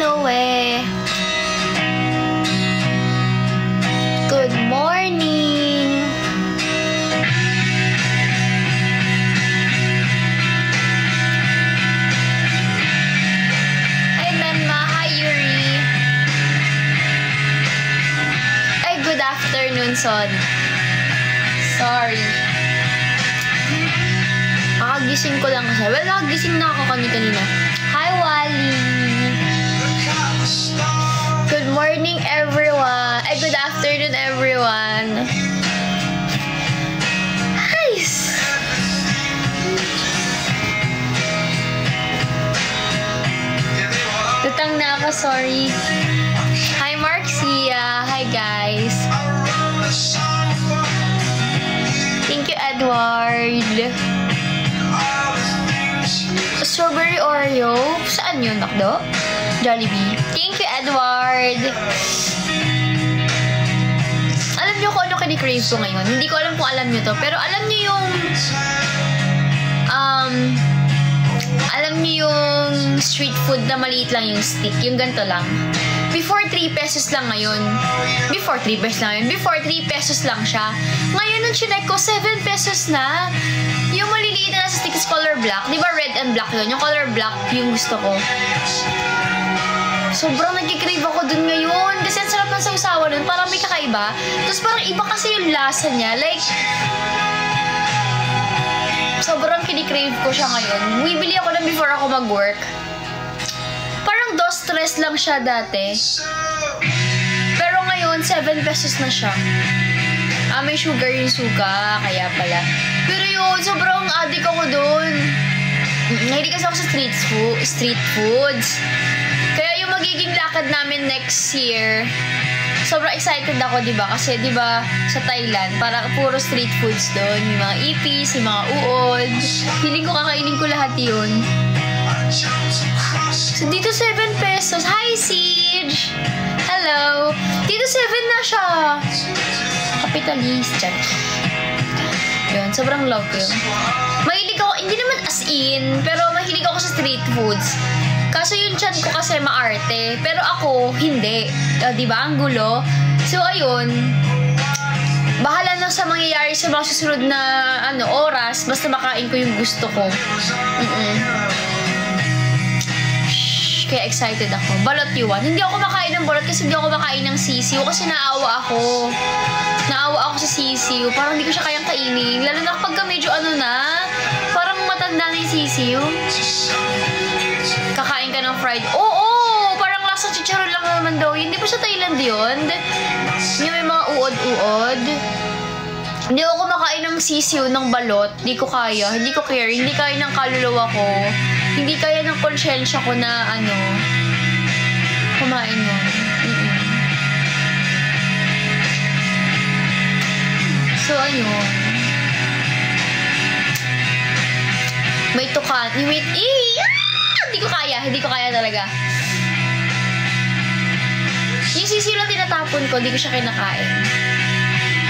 Noe. Good morning. Hi, Menma. Hi, Yuri. Ay, good afternoon, Son. Sorry. Nakagising ko lang kasi. Well, nakagising na ako kanina. Hi, Wally. Good morning, everyone. Ay, good afternoon, everyone. Nice. Tutang na ako, sorry. Hi, Marcia. Hi, guys. Thank you, Edward. Strawberry Oreo. Saan yun, Nakdo? Jollibee. Thank you, Edward. Alam niyo kung ano kini-crave ko ngayon? Hindi ko alam kung alam niyo to. Pero alam niyo yung street food na maliit lang yung stick. Yung ganito lang. Before 3 pesos lang ngayon. Before 3 pesos lang siya. Ngayon, nung chinek ko, 7 pesos na. Yung maliliit na nasa stick is color black. Di ba red and black yun? Yung color black, yung gusto ko. Sobrang nag-crave ako dun ngayon. Kasi ang sarap ng sausawan nun. Parang may kakaiba. Tapos parang iba kasi yung lasa niya. Like, sobrang kinikrave ko siya ngayon. Bumibili ako na before ako mag-work. Parang 2 stress lang siya dati. Pero ngayon, 7 pesos na siya. May sugar yung suka. Kaya pala. Pero yun, sobrang addict ako dun. Nahilig kasi ako sa street foods. Kaya yung magiging lakad namin next year, sobrang excited ako, diba? Kasi, diba, sa Thailand, parang puro street foods doon. Yung mga ipis, yung mga uod. Feeling ko kakainin ko lahat yun. So, dito 7 pesos. Hi, Siege! Hello! Dito 7 na siya. Capitalist. Yun, sobrang love ko yun. Mahilig ako, hindi naman as in, pero mahilig ako sa street foods. Kaso yung chan ko kasi maarte, pero ako, hindi. Diba? Ang gulo. So, ayun. Bahala na sa mangyayari sa mga susunod na oras, basta makain ko yung gusto ko. Kaya excited ako. Balot yuan. Hindi ako makain ng balot kasi hindi ako makain ng sisiw kasi naawa ako. Naawa ako sa sisiw. Parang hindi ko siya kayang kainin. Lalo na kapag medyo parang matanda na yung sisiw. Kakain ka ng fried. Oo! Parang lasang chicharon lang naman daw. Hindi pa siya Thailand yun. Yung may mga uod-uod. Hindi ako makain ng sisiw ng balot. Hindi ko kaya. Hindi ko care. Hindi kaya ng kaluluwa ko. Hindi kaya ng konsyensya ko na kumain nun. So, ayun. May tukan. Hindi ko kaya talaga. Yung sisiw lang tinatapon ko, hindi ko siya kinakain.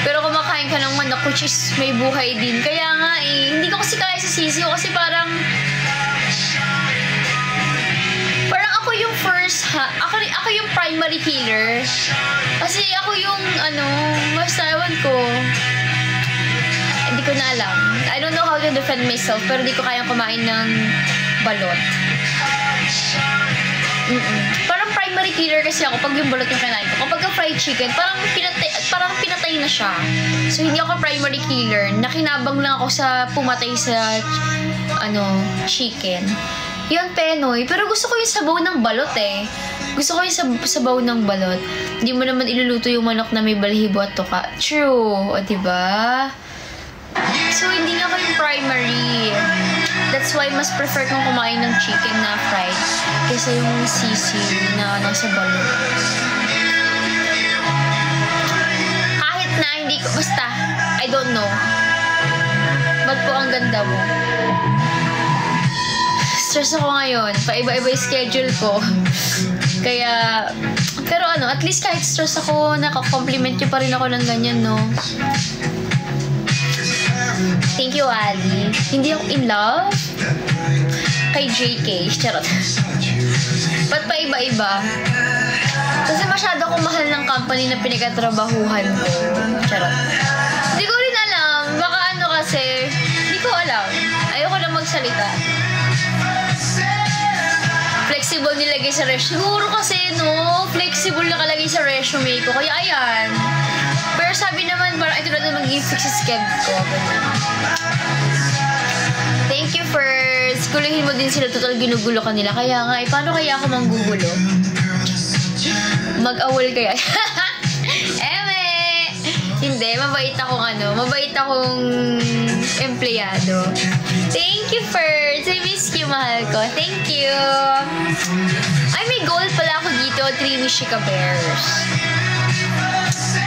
Pero kumakain ka ng manok, which is may buhay din. Kaya nga hindi ko kasi kaya sa sisiw kasi parang ako yung first, ako yung primary killer. Kasi ako yung, basta ewan ko. Hindi ko na alam. I don't know how to defend myself, pero di ko kayang kumain ng balot. Parang primary killer kasi ako pag yung balot yung kinain ko. Kapag yung fried chicken, parang pinatay na siya. So, hindi ako primary killer. Nakinabang lang ako sa pumatay sa, chicken. Yun, Penoy. Pero gusto ko yung sabaw ng balot eh. Gusto ko yung sabaw ng balot. Hindi mo naman iluluto yung manok na may balahibo at tuka. True. O, diba? So, hindi nga ako yung primary. That's why mas prefer kong kumain ng chicken na fried kaysa yung sisiw na nasa balot. Kahit na hindi ko, basta, I don't know. Ba't po ang ganda mo? Stress ako ngayon. Paiba-iba yung schedule ko. Kaya, pero at least kahit stress ako, nakakompliment nyo pa rin ako ng ganyan, no? Thank you, Ali. Hindi ako in love? kay JK. Charot. Ba't pa iba-iba? Kasi masyado akong mahal ng company na pinagkatrabahuhan ko. Charot. Hindi ko rin alam. Baka ano kasi, hindi ko alam. Ayoko na magsalita. Flexible nilagay sa resume. Siguro kasi, no, flexible nakalagay sa resume ko. Kaya ayan. Pero sabi naman, parang ito na magiging fixed schedule ko. Thank you first. Kuluhin mo din sila. Total ginugulo ka nila. Kaya nga, paano kaya ako manggugulo? Mag-awol kaya. Eme! Hindi, mabait akong empleyado. Thank you first. I miss you, mahal ko. Thank you. Ay, may goal pala ako dito. 3 Mishika Bears.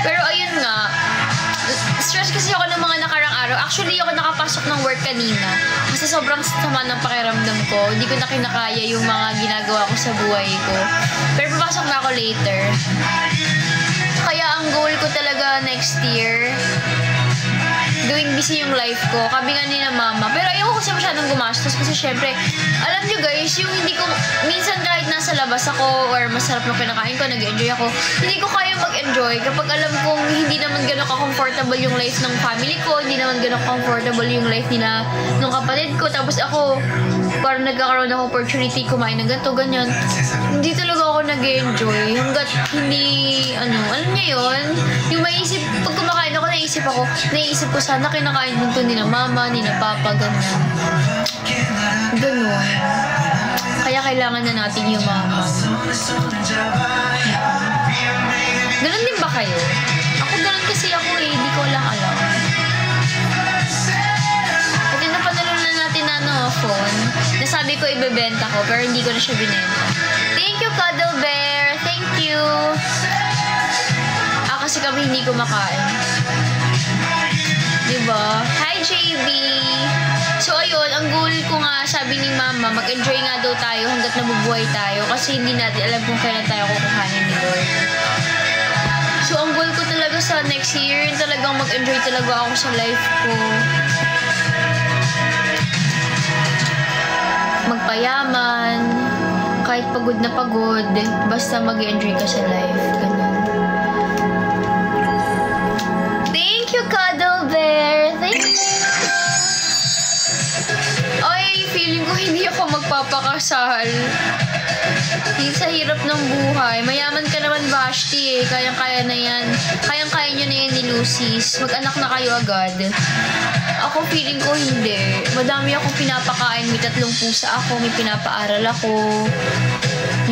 Pero ayun nga, stress kasi ako ng mga nakarang araw. Actually, ako nakapasok ng work kanina. Kasi sobrang sama ng pakiramdam ko. Hindi ko na kinakaya yung mga ginagawa ko sa buhay ko. Pero papasok na ako later. Kaya ang goal ko talaga next year, gawing busy yung life ko. Kami nga ni na mama. Pero ayoko kasi masyadong gumastos kasi syempre, alam nyo guys, yung hindi ko, minsan kahit nasa labas ako or masarap ng kinakain ko, nag-enjoy ako, hindi ko kaya mag-enjoy kapag alam kong hindi naman gano'n ka-comfortable yung life ng family ko, hindi naman gano'n ka-comfortable yung life nila ng kapatid ko. Tapos ako, parang nagkakaroon ng opportunity kumain ng ganito, ganyan. Hindi talaga ako nag-enjoy hanggat hindi, alam niyo yun? Yung maisip, pag kumakain ako, naisip ko sana kinakain din to ni na mama, ni na papa, ganyan. Ganun. Kaya kailangan na natin yung mama. Ganun din ba kayo? Ako ganun kasi ako hindi ko lang alam. At yung napanalo na natin na phone, nasabi ko ibebenta ko, pero hindi ko na siya binenta. Thank you, Cuddle Bear! Thank you! Kasi kami hindi kumakain. Diba? Hi, JB! So, ayun, ang goal ko nga, sabi ni Mama, mag-enjoy nga daw tayo hanggat nabubuhay tayo kasi hindi natin alam kung kailan tayo kukuhanin ni Lord. So, ang goal ko talaga sa next year, talagang mag-enjoy talaga ako sa life ko. Magpayaman, kahit pagod na pagod, basta mag-enjoy ka sa life. Ganun. Cuddle Bear. Thank you. Ay, feeling ko hindi ako magpapakasal. Sa hirap ng buhay. Mayaman ka naman, Vashti eh. Kayang-kaya na yan. Kayang-kaya nyo na yan ni Lucy's. Mag-anak na kayo agad. Ako, feeling ko hindi. Madami akong pinapakain. May 3 pusa ako. May pinapaaral ako.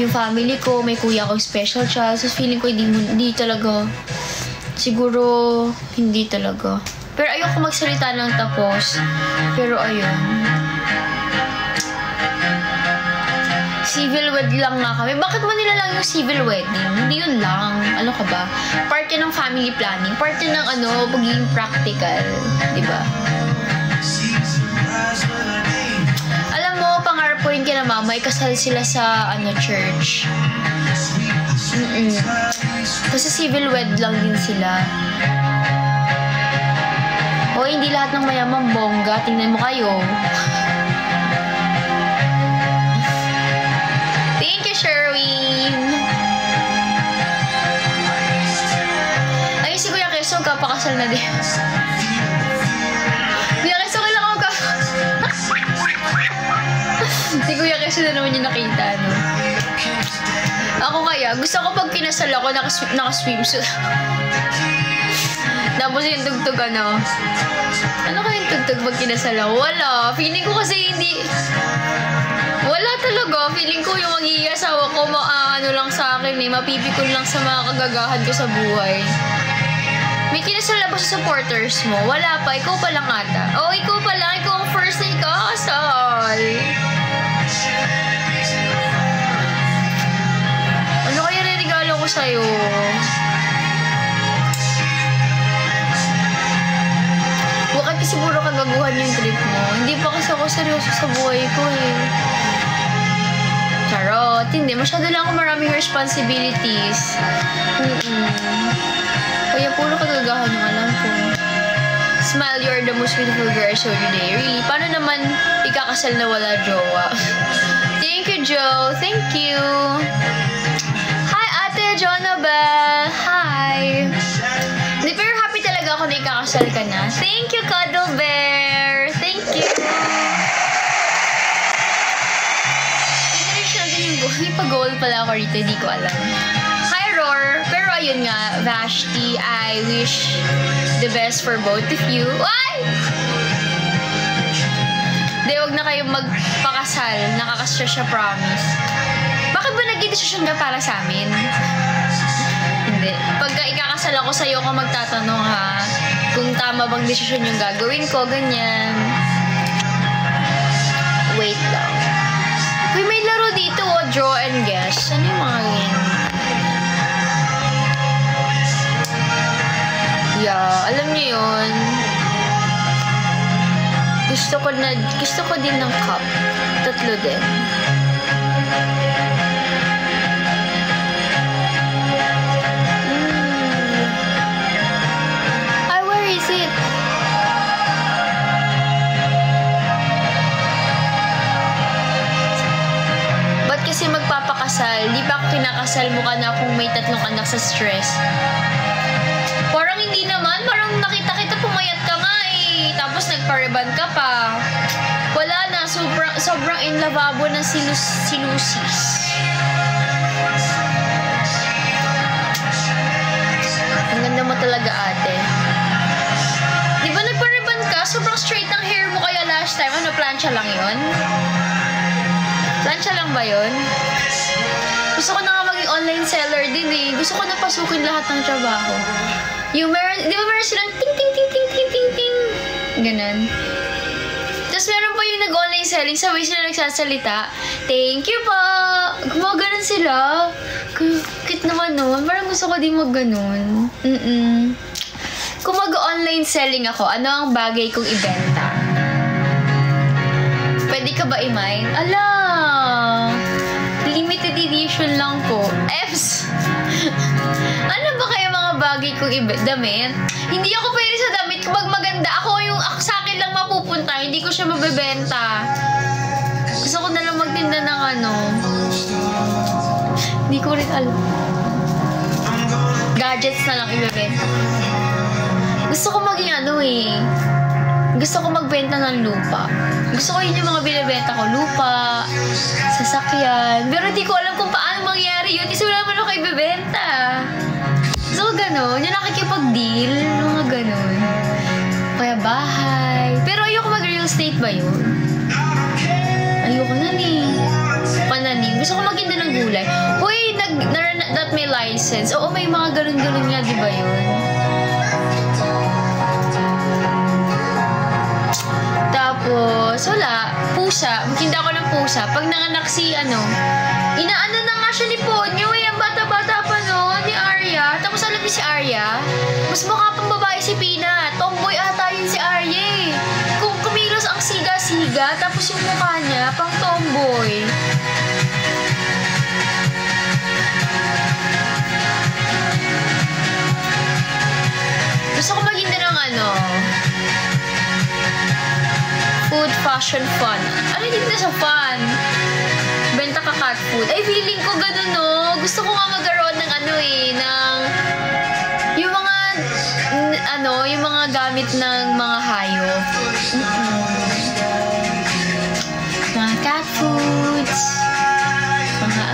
Yung family ko. May kuya akong special child. So, feeling ko hindi talaga. Siguro, hindi talaga. Pero ayoko magsalita ng tapos. Pero ayun. Civil wed lang nga kami. Bakit mo nilalang yung civil wedding? Hindi yun lang. Ano ka ba? Part yun ng family planning. Part yun ng pagiging practical. Diba? Alam mo, pangarap ko rin kina mama, ikasal sila sa church. Kasi civil wed lang din sila. O, hindi lahat ng mayamang bongga. Tingnan mo kayo. Thank you, Sherwin. Ay, si Kuya Keso, kapakasal na din. Kuya Keso, kailangan ko ka. Si Kuya Keso na naman yung nakita, no? Ako kaya, gusto ko pag kinasal ako, naka-swimsuit. Tapos yung tugtog, ano kayong tugtog pag kinasal ako? Wala. Feeling ko kasi hindi, wala talaga. Feeling ko yung magiging asawa ko, lang sa akin eh, mapipikon lang sa mga kagagahan ko sa buhay. May kinasal na ba sa supporters mo? Wala pa, ikaw pa lang ata. Oh, ikaw pa lang, ikaw ang first na ikakasal. Ano kaya regalo ko sa'yo? Bakit siguro kagaguhan yung trip mo? Hindi pa kasi ako seryoso sa buhay ko eh. Charot. Hindi. Masyado lang ako maraming responsibilities. Kaya puro kagagahan yung alam ko. Smile, you're the most beautiful girl I showed you today. Really? Paano naman ikakasal na wala jowa? Thank you, Joe. Thank you. Hi, Ate Jonabel. Hi. Hindi, pero happy talaga ako na ikakasal ka na. Thank you, Cuddle Bear. Thank you. International din yung goal. May pag-goal pala ako rito. Hindi ko alam. Hi, Roar. Pero ayun nga, Vashti, I wish the best for both of you. Why? Di, huwag na kayong magpakasal. Nakakasya siya, promise. Bakit ba nag-desisyon ka para sa amin? Hindi. Pagka ikakasal ako sa'yo, ako magtatanong ha, kung tama bang desisyon yung gagawin ko, ganyan. Wait lang. Uy, may laro dito, oh, draw and guess. Ano yung mga ganyan? Yeah, alam niyo yun. Gusto ko din ng cup. 3 din. Ay, where is it? Ba't kasi magpapakasal? Di ba ako kinakasal mo ka na kung may 3 anak sa stress? Parang hindi naman. Parang nakita kita pumayat ka nga eh. Tapos nagpa-reban ka pa. Wala na. Sobrang in lavabo ng sinusis. Ang ganda mo talaga, ate. Di ba nagpa-reban ka? Sobrang straight ng hair mo kaya last time. Ano, plancha lang yun? Plancha lang ba yun? Gusto ko na nga maging online seller din eh. Gusto ko na pasukin lahat ng trabaho. Yung meron, di ba meron silang ting ting ting ting ting ting ting ganon. Tapos meron pa yung nag-online selling, sabay sila nagsasalita, thank you po. Gumaganon sila. Cute naman nun. Parang gusto ko din mag-ganon. Kung mag-online selling ako, ano ang bagay kong ibenta? Pwede ka ba i-mine? Ala! Limited edition lang po. Fs! Ano ba kaya mga bagay kong damit? Hindi ako pwede sa damit kapag maganda. Ako sa akin lang mapupunta. Hindi ko siya mabebenta. Gusto ko na lang magtinda ng ano. Hindi ko rin alam. Gadgets na lang ibebenta. Gusto ko maging ano eh. Gusto ko magbenta ng lupa. Gusto ko yun yung mga binibenta ko. Lupa, sasakyan. Pero hindi ko alam kung paano mangyari yun. Kasi wala man ako ibebenta. So, gano'n. Yung nakikipag-deal. Mga gano'n. Kaya bahay. Pero ayoko mag-real estate ba yun? Ayoko na eh. Pananim. Gusto ko magtinda ng gulay. Uy, not may license. Oo, may mga gano'n-gano'n nga, di ba yun? Tapos, wala. Pusa. Magtinda ako ng pusa. Pag nanganak si, inaano na nga siya ni Ponyo. Ang bata-bata pa no, ni Arya. Tapos alam niyo si Arya, mas mukha pang babae si Pina. Tomboy ata yun si Arya eh. Kung kumilos ang siga-siga, tapos yung mukha niya, pang tomboy. Gusto ko maging ng food, fashion, fun. Ano din na sa fun? Benta ka cat food. Ay, feeling ko ganun, no? Gusto ko nga magkaroon ng yung mga, yung mga gamit ng mga hayop. Mga cat foods. Mga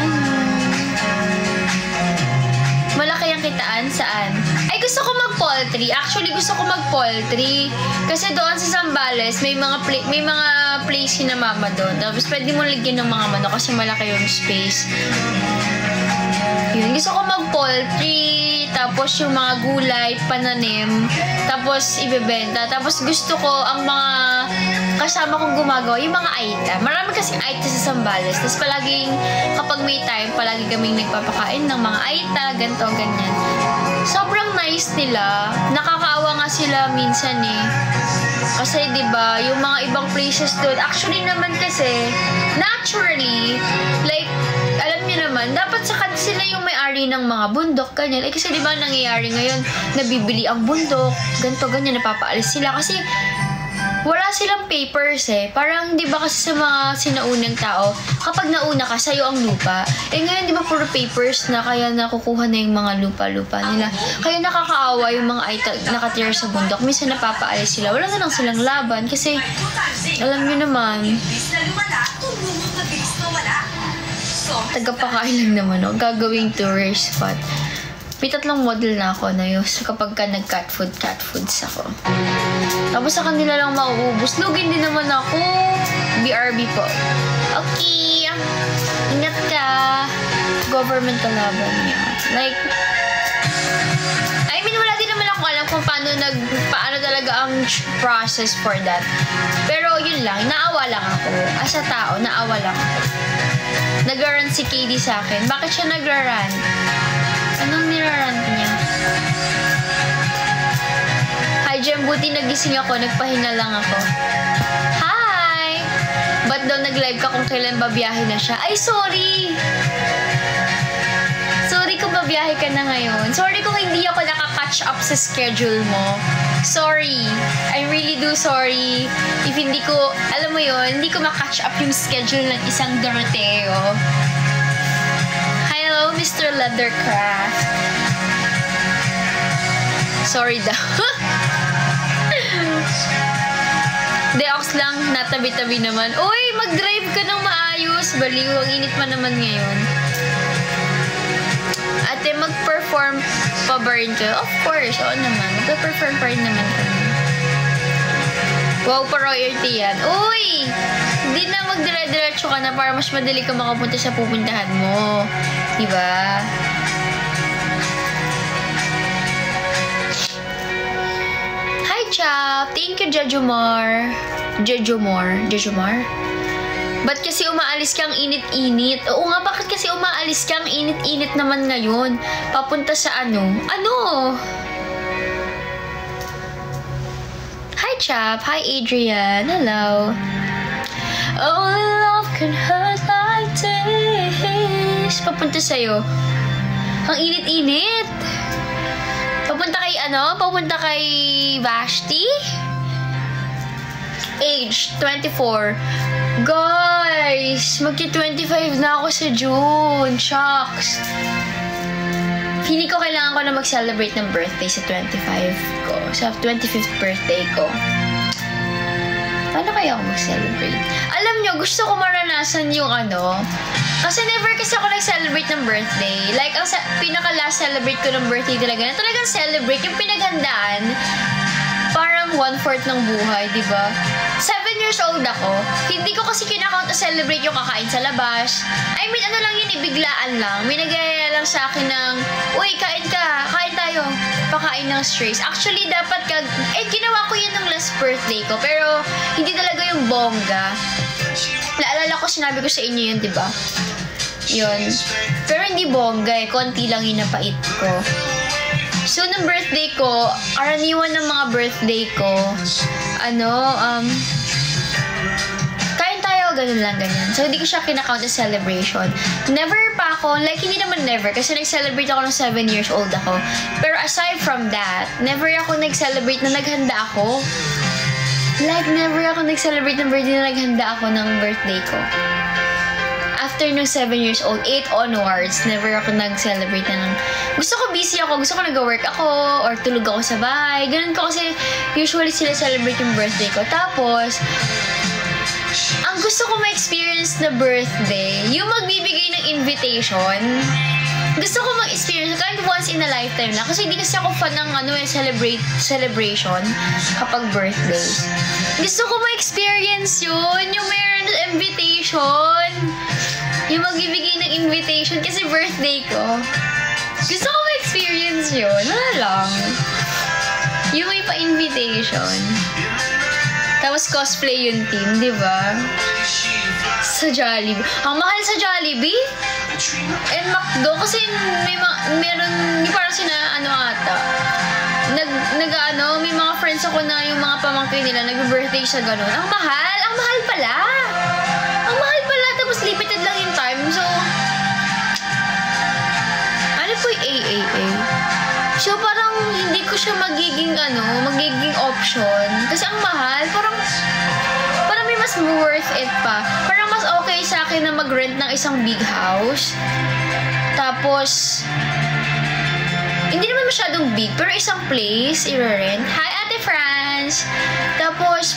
malaki ang kitaan. Saan? Ay, gusto ko mag-poultry. Actually, gusto ko mag-poultry. Kasi doon sa Zambales, may mga place si na mama doon. Tapos pwede mo lagyan ng mga manok kasi malaki yung space. Yun. Gusto ko mag-poultry. Tapos yung mga gulay, pananim. Tapos ibebenta. Tapos gusto ko ang mga kasama kong gumagawa, yung mga aita. Marami kasing aita sa Zambales. Tapos palaging, kapag may time, palagi kaming nagpapakain ng mga aita, ganito, ganyan. Sobrang nice nila. Nakakaawa nga sila minsan eh. Kasi 'di ba, yung mga ibang places doon, actually naman kasi naturally, like alam niyo naman naman, dapat sila yung may-ari ng mga bundok, ganyan. Eh, kasi diba nangyayari ngayon, nabibili ang bundok, ganito, ganyan, napapaalis sila. Kasi, wala silang papers eh. Parang, di ba kasi sa mga sinaunang tao, kapag nauna ka, sa'yo ang lupa. Eh ngayon, di ba puro papers na kaya nakukuha na yung mga lupa-lupa nila. Kaya nakakaawa yung mga nakatira sa bundok. Minsan napapaalis sila. Wala na lang silang laban kasi, alam nyo naman, tagapakain lang naman, no? Gagawing tourist spot. May 3 model na ako na yun. So, kapag ka nag-cat foods ako. Tapos sa kanila lang mauubos. Lugin din naman ako. BRB po. Okay. Ingat ka. Government kalaban niya. Like, I mean, wala din naman ako alam kung paano talaga ang process for that. Pero yun lang, naawa lang ako. As a tao, naawa lang ako. Nag-run si KD sa akin. Bakit siya nag-run? Anong nirarant niya? Hi, Jem. Buti nagising ako. Nagpahinga lang ako. Hi! Ba't daw nag-live ka kung kailan babiyahe na siya? Ay, sorry! Sorry kung babiyahe ka na ngayon. Sorry kung hindi ako naka-catch up sa schedule mo. Sorry. I really do sorry. If hindi ko, alam mo yun, hindi ko ma-catch up yung schedule ng isang Doroteo. Hello, Mr. Leathercraft. Sorry daw. Deox lang, natabi-tabi naman. Uy, mag-drive ka ng maayos. Baliw, ang init pa naman ngayon. Ate, mag-perform pa ba rin ka? Of course, oo naman. Mag-perform pa rin naman kami. Wow, pa-royalty yan. Uy! Hindi na magdire-diretso ka na para mas madali ka makapunta sa pupuntahan mo. Diba? Hi, Chap! Thank you, Jejomar. Jejomar? Ba't kasi umaalis kang init-init? Oo nga, bakit kasi umaalis kang init-init naman ngayon? Papunta sa ano? Ano? Hi, Chap. Hi, Adrian. Hello. Only love can hurt like this. Papunta sa'yo. Ang init-init. Papunta kay ano? Papunta kay Vashti? Age, 24. Guys, magki-25 na ako sa June. Shucks. Hindi ko kailangan ko na mag-celebrate ng birthday sa 25 ko. Sa 25th birthday ko. Paano kaya ako mag-celebrate? Alam nyo, gusto ko maranasan yung ano. Kasi never kasi ako nag-celebrate ng birthday. Like, ang pinaka-last celebrate ko ng birthday talaga, na talagang celebrate, yung pinaghandaan, parang 1/4 ng buhay, di ba? 7 years old ako. Hindi ko kasi kinakount na celebrate yung kakain sa labas. I mean, ano lang yun, ibiglaan lang. May nagaya lang sa akin ng, uy, kain ka, kain tayo. Pakain ng strays. Actually, dapat ginawa ko yun ng last birthday ko. Pero, hindi talaga yung bongga. Naalala ko, sinabi ko sa inyo yun, di ba? Yun. Pero hindi bongga eh. Konti lang yung napait ko. So, nung birthday ko, karaniwan ng mga birthday ko, kain tayo, ganun lang, ganyan. So, hindi ko siya kinakount as celebration. Never pa ako, like, hindi naman never, kasi nag-celebrate ako nung 7 years old ako. Pero aside from that, never ako nag-celebrate na naghanda ako. Like, never ako nag-celebrate ng birthday na naghanda ako ng birthday ko. After nung 7 years old, 8 onwards, never ako nag-celebrate na ng... Gusto ko busy ako, gusto ko nag-work ako, or tulog ako sa bahay. Ganun ko kasi usually sila celebrate yung birthday ko. Tapos, ang gusto ko ma-experience na birthday, yung magbibigay ng invitation. Gusto ko mag-experience kahit once in a lifetime na. Kasi hindi kasi ako fan ng celebration kapag birthdays. Gusto ko ma-experience yun, yung meron invitation. Yung magbibigay ng invitation kasi birthday ko. Gusto ko ma-experience yun. Wala lang. Yung may pa-invitation. Tapos cosplay yung team, di ba? Sa Jollibee. Ang mahal sa Jollibee? And McDo. Kasi meron, yung parang may mga friends ako na yung mga pamangkin nila, nag-birthday sa ganun. Ang mahal! Ang mahal pala! Ang mahal pala! Tapos limited lang yung time. So, So, parang hindi ko siya magiging option. Kasi ang mahal, parang may mas worth it pa. Parang mas okay sa akin na mag-rent ng isang big house. Tapos, hindi naman masyadong big, pero isang place, i-rent. Hi, Ate France! Tapos,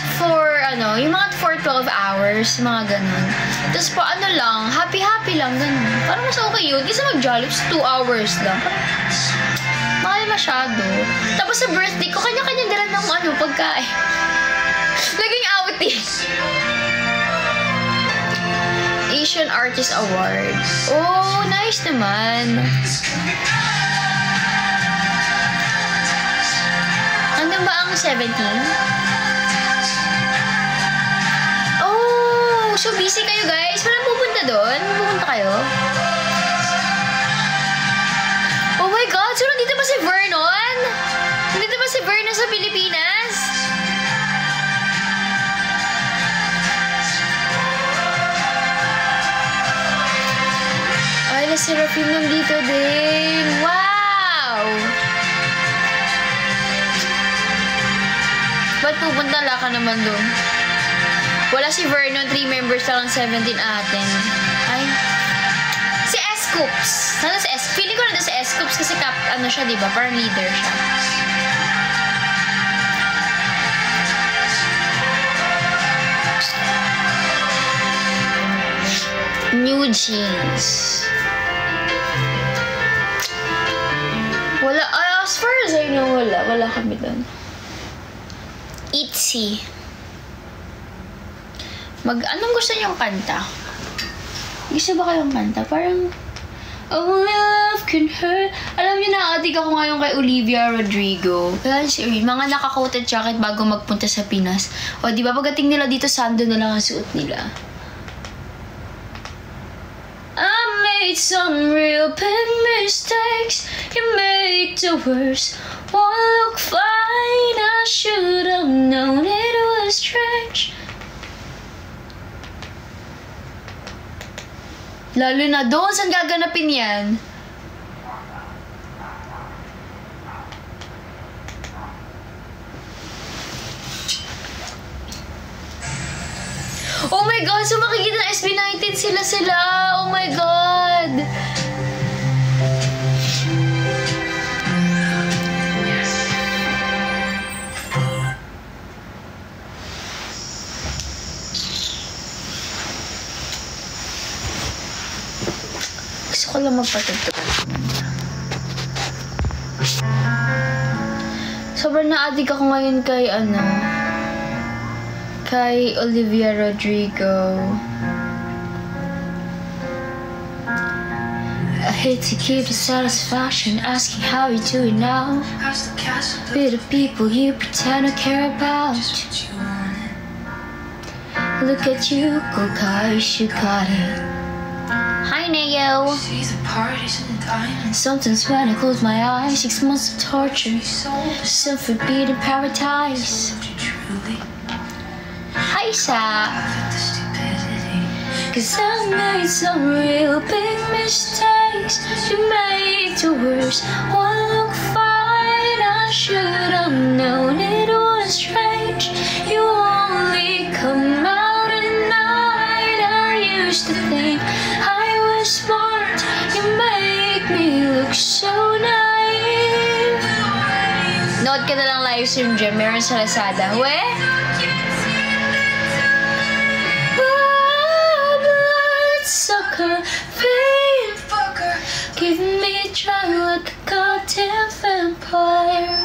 yung mga for 12 hours, mga ganun. Tapos po, happy-happy lang, ganun. Parang mas okay yun. Kasi mag-Jollibee, 2 hours lang. Parang, mahal masyado. Tapos sa birthday ko, kanya-kanya dala ng pagkain. Naging outing. Asian Artist Award. Oh, nice naman. Ano ba ang 17? Oh, so busy kayo guys. Walang pupunta doon? Pupunta kayo? Oh my God! So nandito ba si Vernon? Nandito ba si Vernon sa Pilipinas? Ay, na si Rafim nandito din. Wow! Ba't pupunta ka naman doon? Wala si Vernon, 3 members lang ng 17 atin. Ay. Si S-Coops. Nandun si S-Coops. Feeling ko nandun si S-Coops kasi siya, diba? Parang leader siya. New Jeans. Wala. As far as I know, wala kami doon. Itzy. Anong gusto niyong kanta? Gusto ba kayong kanta? Parang, only love can hurt. Alam niyo na, adik ako ngayon kay Olivia Rodrigo. Guys, mga naka-coated jacket bago magpunta sa Pinas. O, di ba pagdating nila dito, sando na lang ang suot nila. I made some real big mistakes. You make the worst one look fine. I should have known it was strange. Lalo na doon, saan gaganapin yan? Oh my God! So makikita ng SB19 sila. Oh my God! Gusto ko lang magpatugtog. Sobrang na-addict ako ngayon kay Olivia Rodrigo. I hate to keep the satisfaction asking how you doing now. Be the people you pretend to care about. Look at you, go guys, you got it. Hi Neo. Sometimes when I close my eyes, 6 months of torture, some forbidden paradise. Hi Sa. Cause I made some real big mistakes. You made the worst one look fine. I should have known it was strange. You only come out at night. I used to think I was smart. You make me look so naive. Note ka na lang live stream dyan. Meron sa Lazada. Sucker, vain fucker, give me a try like a goddamn vampire.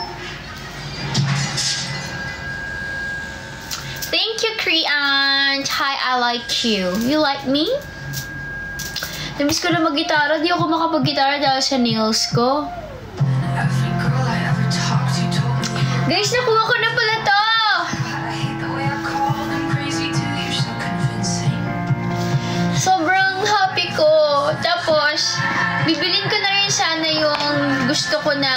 Thank you, Krian. Hi, I like you. You like me? Namiss ko na mag-gitara. Di ako makapag-gitara dahil sa nails ko. Guys, nakuha ko na pala to. Sobrang happy ko. Tapos, bibilin ko na rin sana yung gusto ko na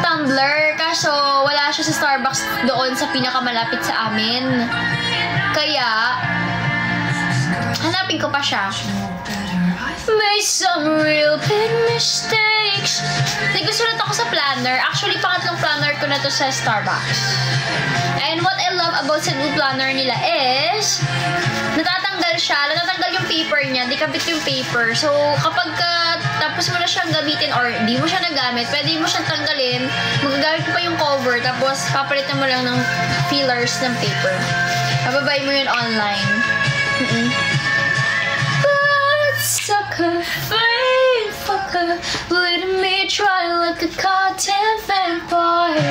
tumbler. Kaso, wala siya sa Starbucks doon sa pinakamalapit sa amin. Kaya, hanapin ko pa siya. made some real big mistakes. Nagsusulat ako sa planner. Actually, pangatlong planner ko na to sa Starbucks. And what I love about sa new planner nila is natatanggal siya. Natatanggal yung paper niya. Di kabit yung paper. So, kapag tapos mo na siyang gamitin or di mo siya nagamit, pwede mo siyang tanggalin. Magagamit mo pa yung cover. Tapos, papalitan mo lang ng fillers ng paper. Mababay mo yun online. But sucker, fame fucker, let me try like a goddamn vampire.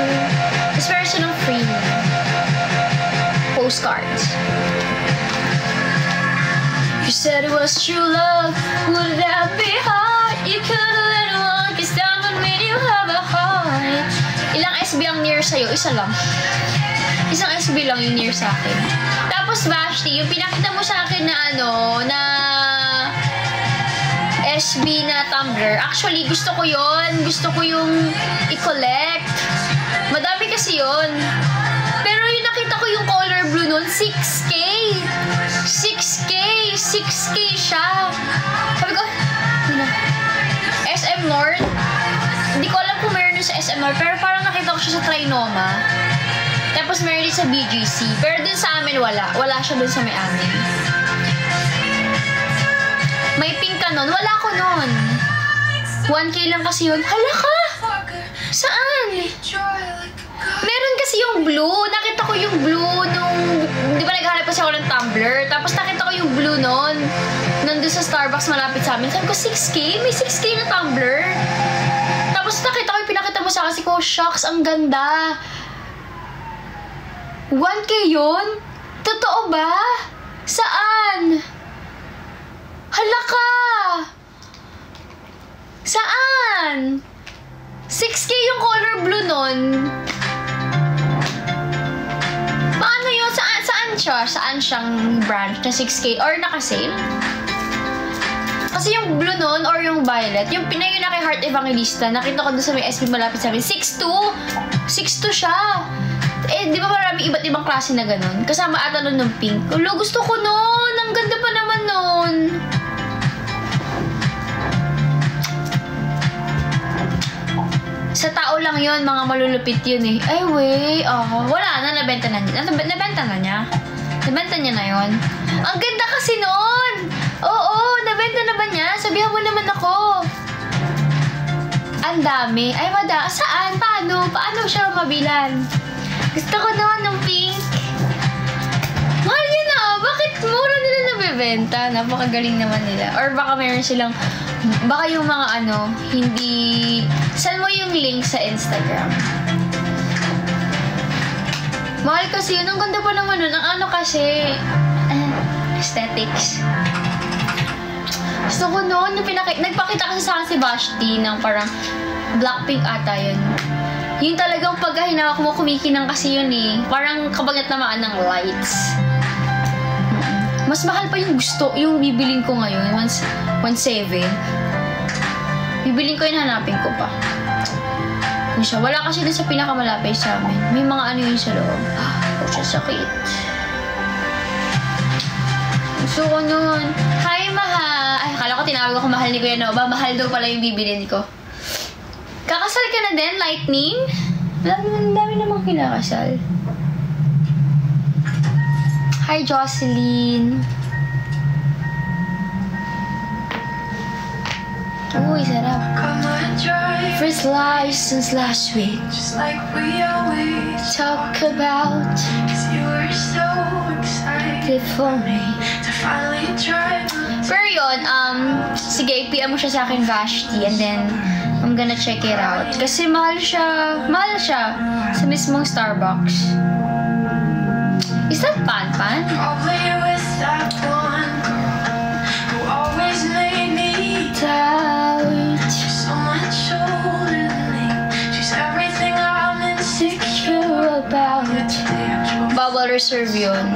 This version of free postcards. You said it was true love, would that be hard? You could've let it walk, it's down but made you have a heart. Ilang SB ang near sa'yo? Isa lang. Isang SB lang yung near sa akin. Tapos Vashti, yung pinakita mo sa akin na na SB na tumbler. Actually, gusto ko yon. Gusto ko yung i-collect. Madami kasi yon. Pero yung nakita ko yung color blue nun, 6K. 6K. 6K siya. Sabi ko, SM North. Hindi ko alam kung meron sa SM North, pero parang nakita ko siya sa Trinoma. Tapos meron din sa BGC. Pero dun sa amin, wala. Wala siya dun sa may amin. May pink ka nun. Wala ko nun. 1K lang kasi yun. Hala ka! Saan? Meron kasi yung blue. Nakita ko yung blue nung... Di ba naghanap kasi ako ng tumbler? Tapos nakita ko yung blue nun. Nandun sa Starbucks malapit sa amin. Sabi ko, 6K? May 6K na tumbler. Tapos nakita ko yung pinakita mo sa kasi ko, shucks, ang ganda. 1K yun? Totoo ba? Saan? Hala ka! Saan? 6K yung color blue nun. Paano yun? Saan siya? Saan siyang branch na 6K? Or naka-sale? Kasi yung blue nun or yung violet, yung pinayo na kay Heart Evangelista, nakita ko doon sa may SB malapit sa amin, 6'2". 6'2 siya. Eh, di ba marami iba't ibang klase na ganun? Kasama ata nun ng pink. Ulo, gusto ko nun! Ang ganda pa naman nun! Sa tao lang yun, mga malulupit yun eh. Ay, wey. Wala na, nabenta na niya. Nabenta na niya. Nabenta niya na yun. Ang ganda kasi nun! Oo, nabenta na ba niya? Sabihan mo naman ako. Ang dami. Ay, saan? Paano? Paano siya mabilan? Gusto ko naman ng pink. Mahal yun na. Bakit mura nila nabibenta? Napakagaling naman nila. Or baka mayroon silang, baka yung mga hindi, saan mo yung link sa Instagram? Mahal kasi yun. Ang ganda pa naman nun. Ang kasi, aesthetics. Gusto ko noon, nagpakita kasi sa akin si Vashti ng parang Blackpink ata yun. Yung talagang pagka hinawak mo, kumikinang kasi yun eh. Parang kapag natamaan ng lights. Mas mahal pa yung yung bibilin ko ngayon. 1.7. Bibilin ko yun, hanapin ko pa. Yun siya. Wala kasi dun sa pinakamalapit sa amin. May mga yun sa loob. Oh, siya sakit. Gusto ko nun. Hi, mahal. Ay, akala ko tinawag ako mahal ni Kuya Nova. Mahal daw pala yung bibilin ko. Kakasal ka na din, Lightning? Dami namang kinakasal. Hi, Jocelyn. Uy, sarap. First license last week. Just like we always talk about. Cause you were so excited for me to finally try. Pero yun, sige, PM mo siya sa akin, Vashti, and then I'm gonna check it out. Kasi mahal siya sa mismong Starbucks. Is that Pan? Probably with that one girl who always made me doubt. She's so much older than me. She's everything I'm insecure about. Bawal reserve yun.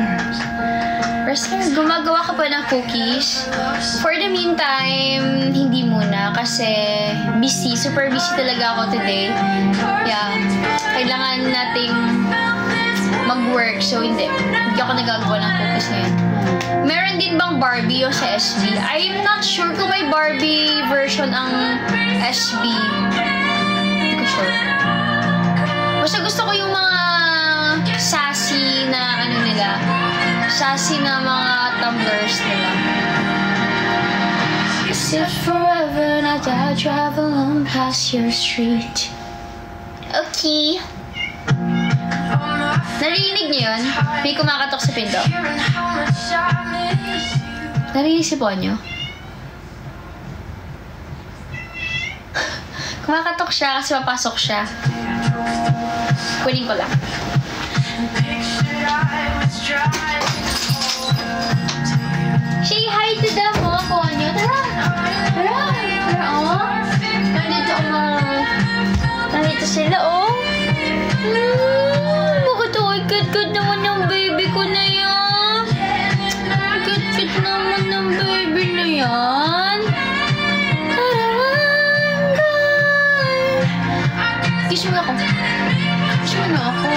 Reserve, gumagawa ka pa ng cookies. For the meantime, hindi muna kasi busy. Super busy talaga ako today. Yeah. Kailangan nating mag-work. So, hindi ako nagagawa ng focus ngayon. Meron din bang Barbie yung sa SB? I'm not sure kung may Barbie version ang SB. Hindi ko sure. Basta gusto ko yung mga sassy na ano nila. Sassy na mga tumblers nila. Sit forever and I travel on past your street. Okay. Narinig niyo yun? May kumakatok sa pinto. Narinig si Ponyo? Kumakatok siya kasi papasok siya. Kunin ko lang. Say hi to them, mga Ponyo. Tara! Tara! Tara, oh! Nandito sila, oh! Bakit ako good naman ng baby ko na yan? Good naman ng baby na yan. Kiss mo ako. Kiss mo na ako.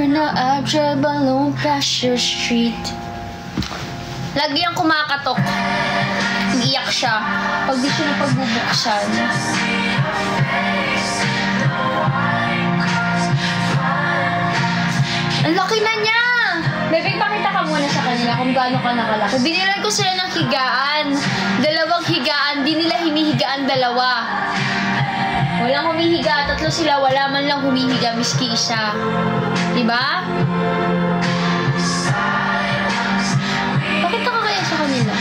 Ano? I drive alone past your street. Lagi ang kumakatok. Iiyak siya pag di siya napagbubuksan. Ang laki na niya! Bebe, pakita ka muna sa kanila kung gaano ka nakalaki. Binilan ko sila ng higaan. 2 higaan. Di nila hinihigaan 2. Walang humihiga. 3 sila. Wala man lang humihiga. Miski isa. Diba? Pakita ka kaya sa kanila.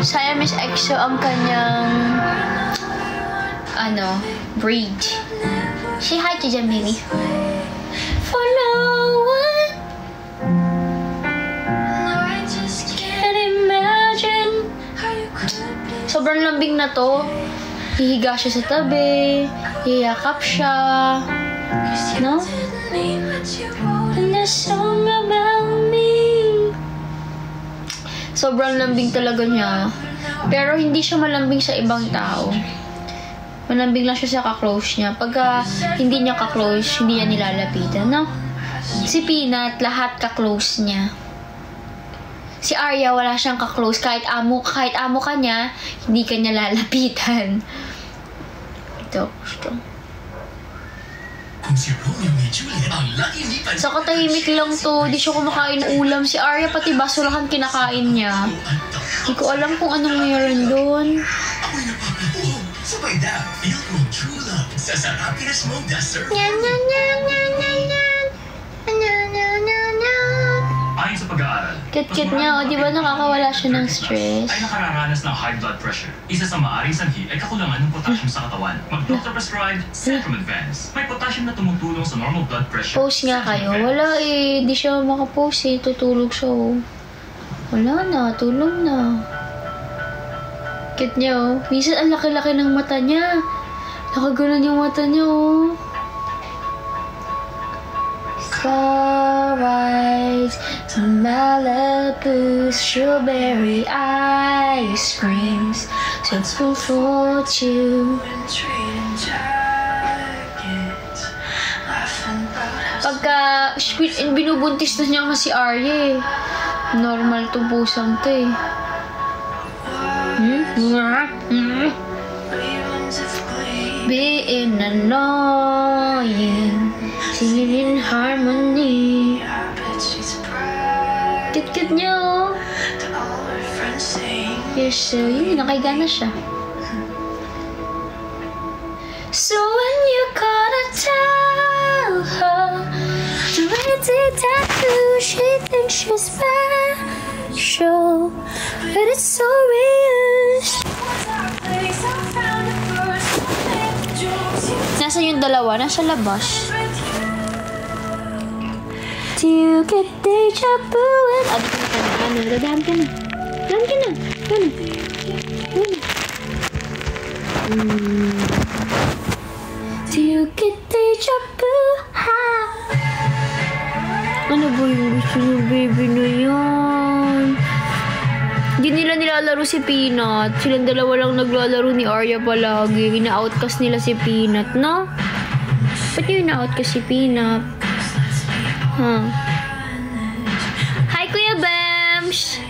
Siamese EXO ang kanyang breed. Say hi to them, baby. For no one, I just can't imagine. Sobrang lambing na to. Hihiga siya sa tabi, hiyakap siya, no? And the song about me. Sobrang lambing talaga niya. Pero hindi siya malambing sa ibang tao. Malambing lang siya sa ka-close niya. Pagka hindi niya ka-close, hindi niya nilalapitan, no? Si Peanut, lahat ka-close niya. Si Arya, wala siyang ka-close. Kahit amo ka niya, hindi ka niya lalapitan. Ito, gusto. Sa katahimik lang to, di siya kumakain ulam. Si Arya pati basurahan kinakain niya. Hindi ko alam kung anong mayroon doon. Ayon sa pag-aaral, Kit-kit niya, o di ba nakakawala siya ng stress? ay nakararanas ng high blood pressure. Isa sa maaaring sanhi ay kakulangan ng potassium sa katawan. Mag-doctor prescribed Centrum Advance. May potassium na tumutulong sa normal blood pressure. Post nga kayo. Wala eh. Di siya makapost eh. Tutulog siya oh. Wala na. Tulog na. Kit niya oh. Minsan ang laki-laki ng mata niya. Nakaganon yung mata niya oh. Sunrise, Malibu, strawberry ice creams, so full for two. Pagka binubuntis na niya kasi Arya eh. Normal to pusang to eh. Being annoying, singing in harmony. Kit-kit niya oh. You're so, yun, nakaiga na siya. So when you gonna tell her the pretty tattoo, she thinks she's special, but it's so real. Nasa yung dalawa? Nasa labas. Do you get deja vu? Dito na. Nadadaan ka na. Yan ka na. Yan. Do you get deja vu? Ha? Ano ba yung gusto ng baby na yan? Hindi nila nilalaro si Peanut. Silang dalawa lang naglalaro ni Arya palagi. Ina-outcast nila si Peanut, no? Ba't yung ina-outcast si Peanut? Huh? Hi, Kuya Bems!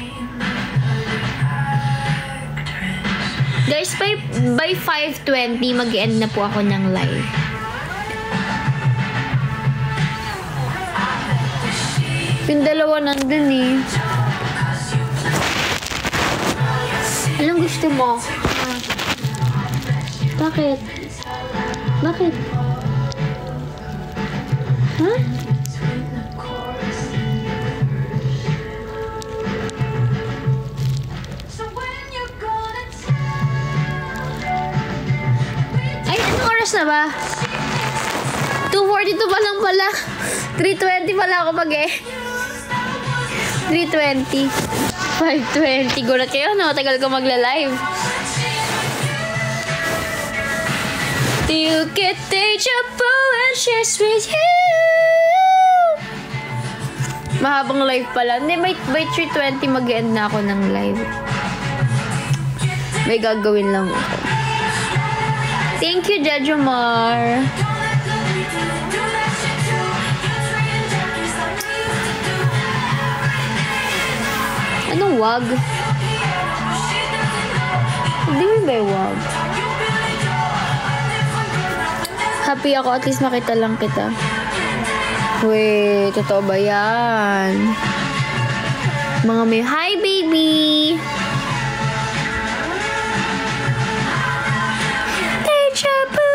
Guys, by 5:20, mag-end na po ako ng live. Yung dalawa nandun eh. Anong gusto mo? Bakit? Bakit? Huh? Ay, anong oras na ba? 2:42 pa lang pala. 3:20 pala ako mag-eh. 3:20. 5:20. Gulat kayo, no? Tagal ko magla-live. Do you get deja vu and shares with you? Mahabang live pala. Hindi, by 3:20 mag-end na ako ng live. May gagawin lang ako. Thank you, Jajomar. Anong wag? Hindi mo ba wag? Happy ako, at least makita lang kita. Wait, totoo ba yan? Mga may, hi baby! Deja vu!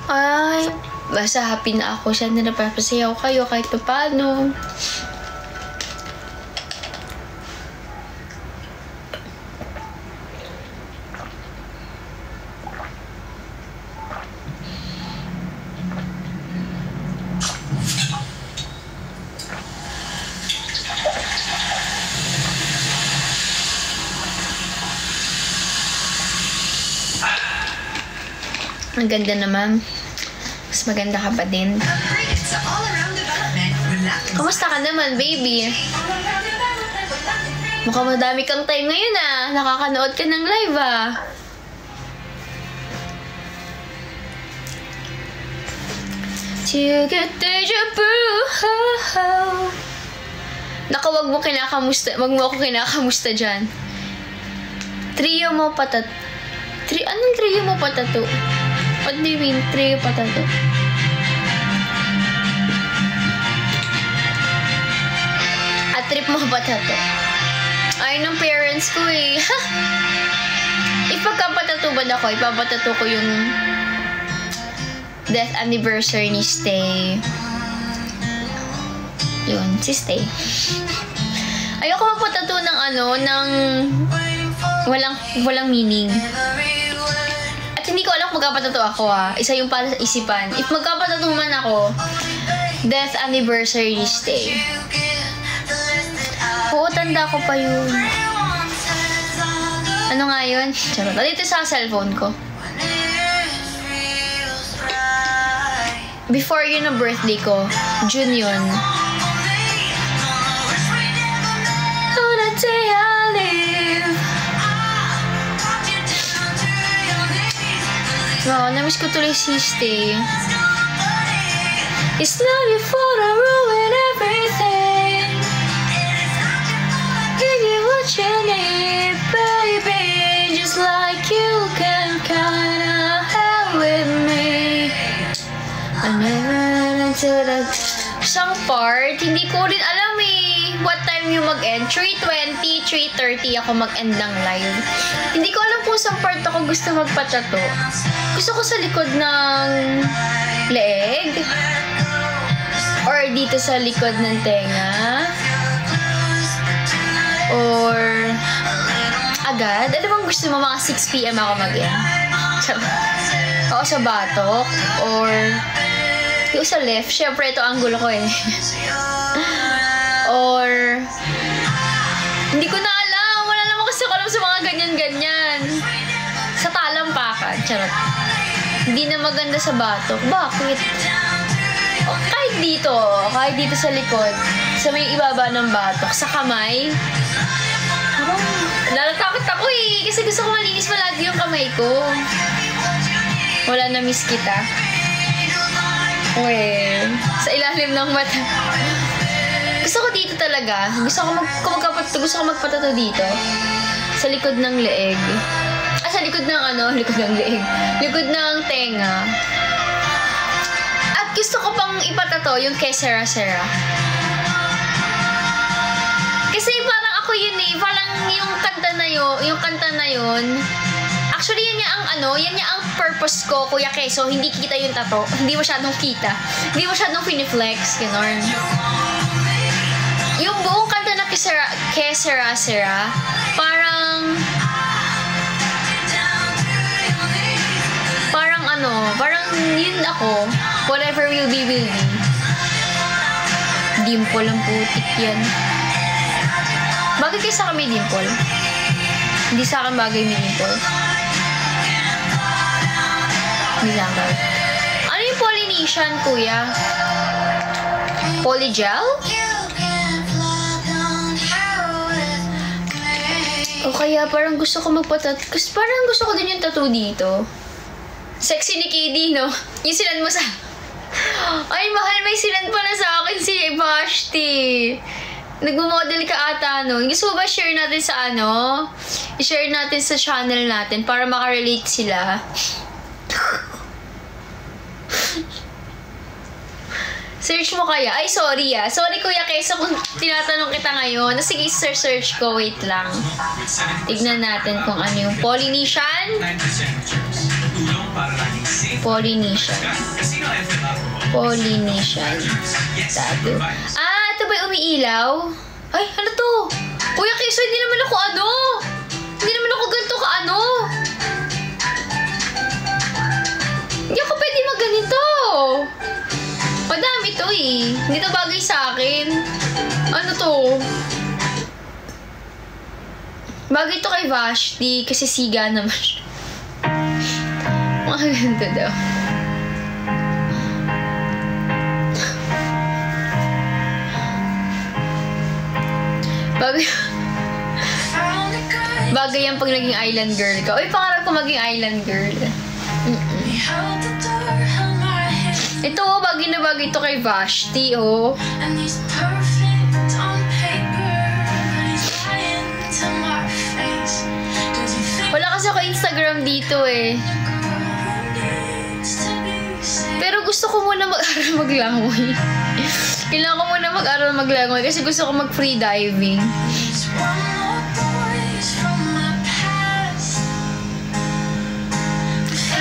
Ay, basta happy na ako. Sana napapasayaw kayo kahit pa paano. Ang ganda naman. Mas maganda ka pa din. Kamusta ka naman, baby? Mukhang madami kang time ngayon ah. Nakakanood ka ng live ah. You get deja vu. Naku, wag mo ako kinakamusta dyan. Trio mo patat. Anong trio mo patato? What do you mean, trio patato? Trip mo patato. Ay, ng parents ko eh. Ipagkapatatubad ako, ipapatato ko yung death anniversary ni Stay. Yun, si Stay. Ayoko magpatato ng ng walang meaning. At hindi ko alam kung magpapatato ako ah. Isa yung para sa isipan. If magpapatato man ako, death anniversary ni Stay. Oo, tanda ko pa yun. Ano nga yun? Charot. Dito sa cellphone ko. Before yun ang birthday ko. June yun. On a day I live. Wow, namiss ko tuloy si Stay. It's not your fault I ruin everything. Give you what you need, baby. Just like you can kinda help with me. I never until that isang part, hindi ko rin alam eh what time yung mag-end. 3:20, 3:30 ako mag-end ng live. Hindi ko alam kung saan part ako gusto magpa-tattoo. Gusto ko sa likod ng leg. Or dito sa likod ng tenga. Or agad. Ano bang gusto mo? Mga 6 PM ako mag-end. Oo, sa batok. Or yung sa left. Siyempre, ito ang gulo ko eh. Or hindi ko na alam. Wala naman kasi ako alam sa mga ganyan-ganyan. Sa talampakan. Charot. Hindi na maganda sa batok. Bakit? O, kahit dito sa likod, sa may ibaba ng batok, sa kamay, parang natatakot ako eh, kasi gusto ko malinis palagi yung kamay ko. Wala na miss kita. Well, sa ilalim ng mata. Gusto ko dito talaga. Gusto ko magpatato dito. Sa likod ng leeg. Sa likod ng likod ng leeg. Likod ng tenga. At gusto ko pang ipatato yung kay Sera. Kasi parang ako yun eh. Parang yung kanta na yun. Actually, yan niya ang purpose ko, Kuya Keso. Hindi kita yung tato. Hindi masyadong kita. Hindi masyadong piniflex. Ganon. Yung buong kanta na kay Sera, parang yun ako, whatever will be. Dimple ang putik yan. Bagay kayo sa kami dimple? Hindi sa akin bagay may dimple. Hindi sa akin. Ano yung Polynesian, kuya? Polygel? O kaya parang gusto ko parang gusto ko din yung tattoo dito. Sexy ni KD, no? Yung sinan mo sa... Ay, mahal, may sinan pala sa akin si Vashti. Nagmo-model ka ata, no? Gusto mo ba share natin sa i-share natin sa channel natin para makarelate sila? Search mo kaya? Ay, sorry ah. Sorry, Kuya Keso, kung tinatanong kita ngayon. Sige, search ko. Wait lang. Tignan natin kung ano yung Polynesian. Polynesian tattoo. Ah, ito ba yung umiilaw? Ay, ano to? Kuya Keso, hindi naman ako ganito ka Hindi ako pwede magganito. Madami to eh. Hindi to bagay sa akin. Ano to? Bagay to kay Vashti kasi siga naman siya. Mga ganito daw. Bagay yan pag naging island girl ka. Uy, pangarap ko maging island girl. Ito, bagay na bagay to kay Vashti, oh. Wala kasi ako Instagram dito, eh. Pero gusto ko muna mag-aral maglangoy. Kailangan ko muna mag-aral maglangoy kasi gusto ko mag-free diving.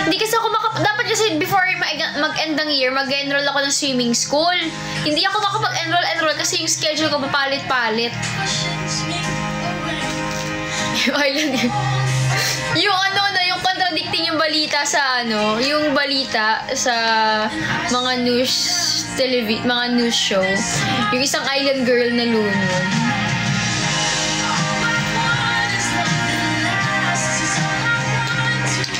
Hindi kasi ako dapat kasi before mag-end ng year, mag-enroll ako ng swimming school. Hindi ako makapag-enroll kasi yung schedule ko papalit-palit. Yung contradicting yung balita sa yung balita sa mga news show. Yung isang island girl na lunod.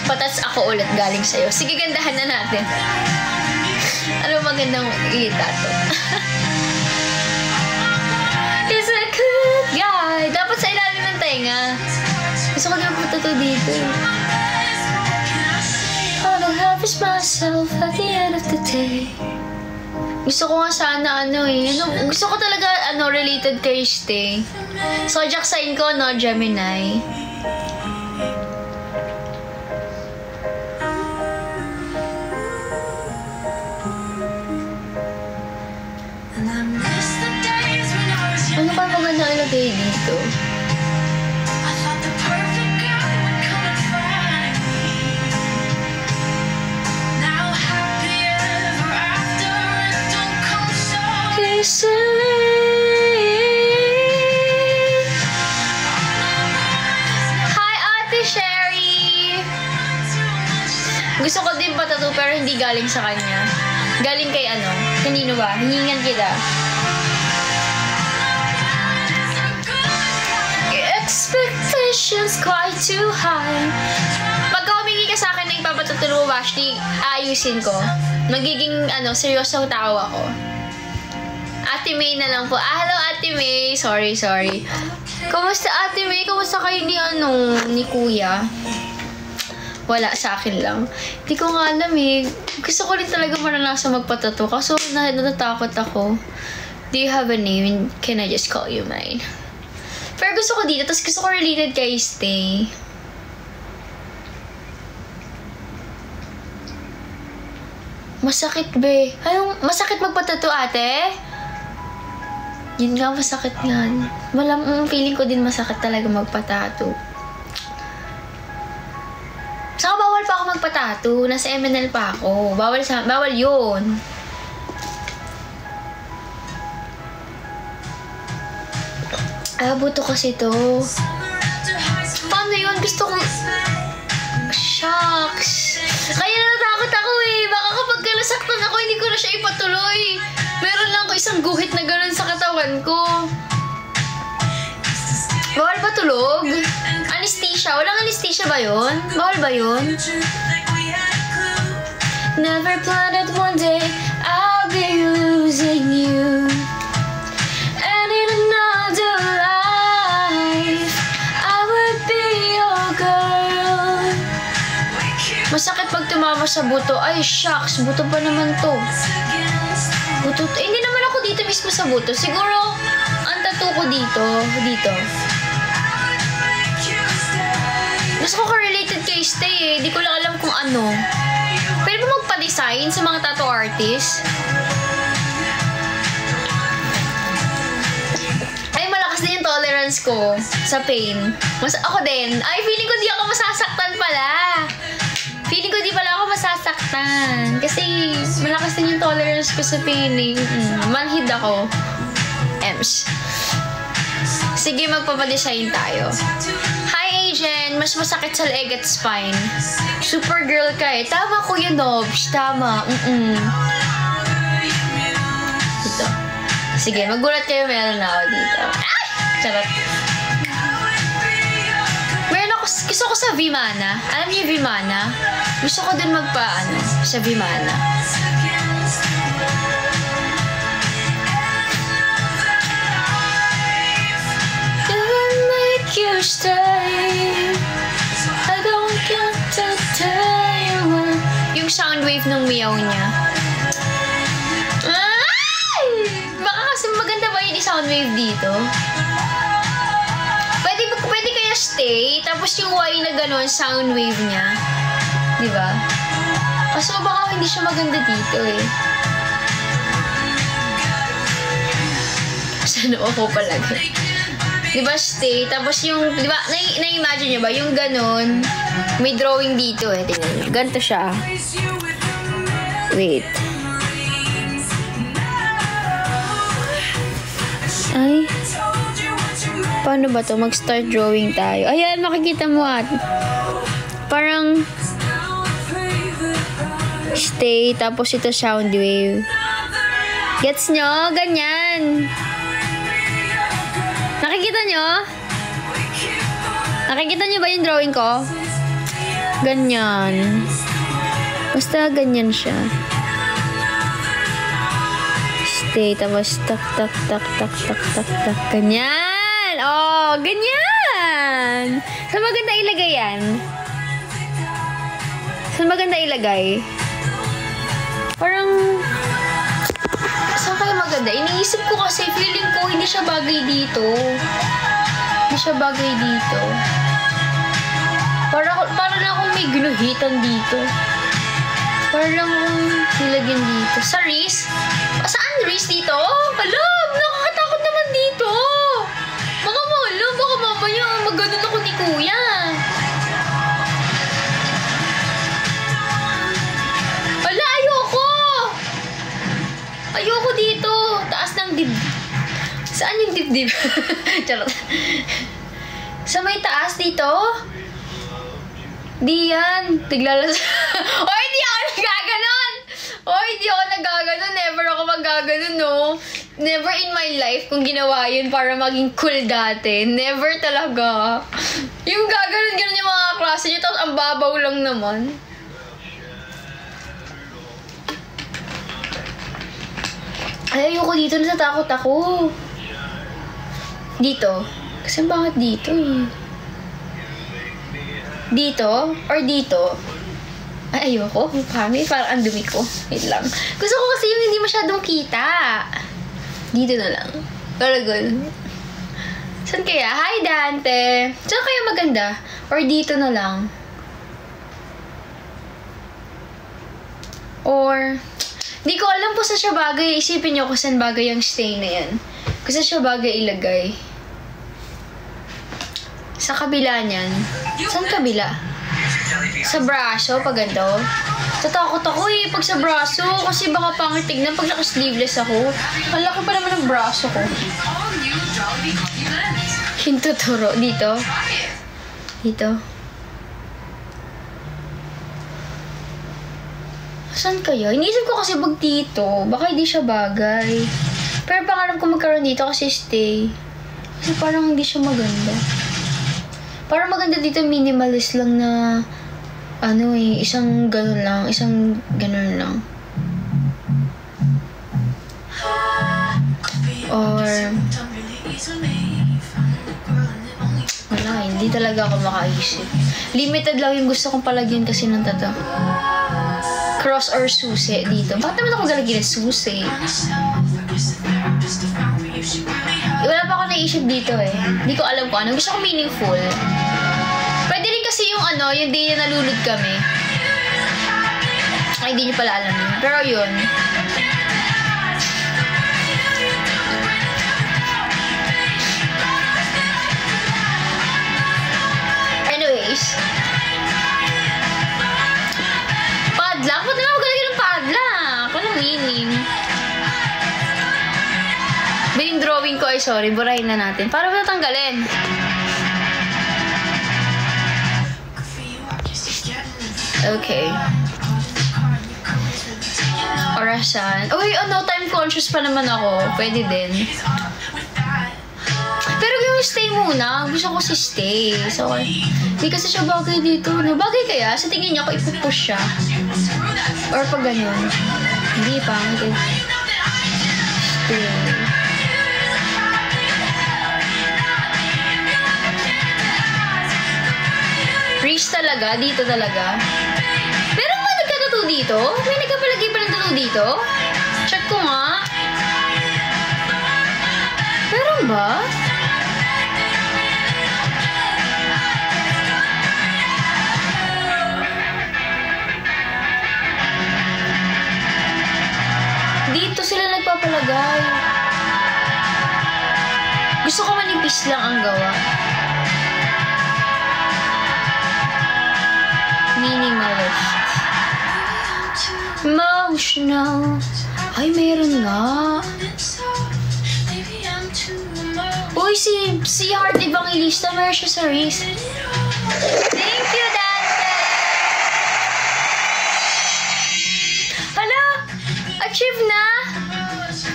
Patas ako ulit galing sa'yo. Sige, gandahan na natin. Ano magandang itato? He's a good guy. Dapat sa ilalim ng tenga. Gusto ko na magpatato dito. All I have is myself at the end of the day. Gusto ko nga sana gusto ko talaga related kay Stay. Zodiac sign ko, Gemini. Ano pa maganda ilagay dito? Gusto ko din pa-tattoo pero hindi galing sa kanya. Galing kay ano? Kanino ba? Hihingan kita. Expectations quite too high. Pagka humingi ka sa akin na ipapatattoo mo, Ashley, aayusin ko. Magiging seryosong tao ako. Ate May na lang po. Hello Ate May. Sorry. Kumusta Ate May? Kumusta kayo ni Kuya? Wala, sa akin lang. Hindi ko nga alam eh. Gusto ko rin talaga maranasan magpatato. Kaso natatakot ako. Do you have a name? Can I just call you mine? Pero gusto ko dito. Tapos gusto ko related kay Stay. Masakit be. Masakit magpatato ate? Yun nga, masakit nga. Feeling ko din masakit talaga magpatato. Saka bawal pa ako magpatato. Nasa MNL pa ako. Bawal yun. Buto kasi to. Paano yun? Gusto ko... Shucks. Kaya natatakot ako eh. Baka kapag nasaktan ako, hindi ko na siya ipatuloy. Meron lang ako isang guhit na gano'n sa katawan ko. Bawal ba tulog? Anesthesia? Walang anesthesia ba yun? Bawal ba yun? Never planned that one day I'll be losing you. And in another life I would be your girl. Masakit pag tumama sa buto. Ay, shucks. Buto pa naman to. Buto. Hindi naman ako dito mismo sa buto. Siguro, ang tattoo ko dito. Gusto ko related kay Stay eh. Di ko lang alam kung ano. Pwede ba magpa-design sa mga tattoo artist? Ay, malakas din yung tolerance ko sa pain. Ako din. Ay, feeling ko di ako masasaktan pala. Feeling ko di pala ako masasaktan. Kasi malakas din yung tolerance ko sa pain eh. Manhid ako. Ems. Sige, magpapadesign tayo. Hi, Agent. Mas masakit sa leg at spine. Supergirl ka eh. Tama, Kuya Nobs. Tama. Dito. Sige, magulat kayo. Meron na ako dito. Ay! Charot. Gusto ko sa Vimana. Alam niyo yung Vimana? Gusto ko din sa Vimana. You stay. I don't get to tell you. Yung sound wave ng meow niya. Ay! Baka kasi maganda ba yung sound wave dito? Pwede kaya Stay, tapos yung Y na gano'n, sound wave niya. Diba? Kaso baka hindi siya maganda dito eh. Sana ako palagi. Diba Stay? Tapos yung, diba, na-imagine nyo ba? Yung ganon, may drawing dito eh. Tingnan nyo. Ganito siya. Wait. Ay. Paano ba to? Mag-start drawing tayo. Ayan, makikita mo at. Parang Stay, tapos ito sound wave. Gets nyo? Ganyan. Nakikita nyo? Nakikita nyo ba yung drawing ko? Ganyan. Basta ganyan siya. Stay, tapos tak. Ganyan! Oh, ganyan! Saan maganda ilagay yan? Saan maganda ilagay? Parang... Saan kayo maganda? Iniisip ko kasi, feeling ko hindi siya bagay dito. Hindi siya bagay dito. Para lang akong may ginuhitan dito. Para lang akong nilagyan dito. Sa wrist? Saan wrist dito? Alam! Nakakatakot naman dito! Baka mamaya maganon ako ni Kuya. Ayoko dito. Taas ng dibdib. Saan yung dibdib? Charot. Sa may taas dito? Di yan. Tiglalas. Oy, di ako nagaganon! Oy, di ako nagaganon. Never ako magaganon, no? Never in my life kung ginawa yun para maging cool dati. Never talaga. Yung gaganon-ganon yung mga klase niyo, tapos ang babaw lang naman. Ay, ayoko dito. Natatakot ako. Dito. Kasi bakit dito eh? Dito? Or dito? Ay, ayoko. Parang ang dumi ko. Wait lang. Gusto ko kasi yung hindi masyadong kita. Dito na lang. Very good. Saan kaya? Hi, Dante! Saan kaya maganda? Or dito na lang? Or... Di ko alam po sa siya bagay. Isipin niyo kung saan bagay yung stay na yan. Kasi siya bagay ilagay. Sa kabila niyan. Saan kabila? Sa braso, pag ganito. Tatakot ako eh, pag sa braso. Kasi baka pangit tignan pag naka-sleeveless ako. Ang laki pa naman ng braso ko. Hintuturo. Dito. Dito. Saan kaya? Iniisip ko kasi bag dito. Baka hindi siya bagay. Pero pangarap ko magkaroon dito kasi stay. Kasi parang hindi siya maganda. Parang maganda dito minimalist lang na ano eh, isang ganun lang. Isang ganun lang. Or wala, hindi talaga ako makaisip. Limited lang yung gusto kong palagyan kasi ng tato. Cross or susi dito. Bakit naman ako galagyan ng susi? Wala pa ako naisip dito eh. Hindi ko alam kung ano. Gusto ko meaningful. Pwede rin kasi yung ano, yung day na nalulod kami. Ay, hindi nyo pala alam yun. Pero yun. Anyways. Padlock? Ba't naman ako galagyan ng padlock? Walang meaning. Yung drawing ko ay sorry, burahin na natin. Para ba natanggalin? Okay. Orasan. Uy, no time conscious pa naman ako. Pwede din. Pero yung stay muna. Gusto ko si stay. So, hindi kasi siya bagay dito. No? Bagay kaya? Sa tingin niya ako ipupush siya. Or pag ganun. Hindi pa. Stay. Reach talaga? Dito talaga? Meron ba nagkatattoo dito? May nagkapalagay pa ng tattoo dito? Check ko nga. Meron ba? Dito sila nagpapalagay. Gusto ko manipis lang ang gawa. Minimalist. Emotional. Ay, meron nga. Uy, si Heart Evangelista, meron siya sa wrist. Thank you, Dante! Hala! Achieve na!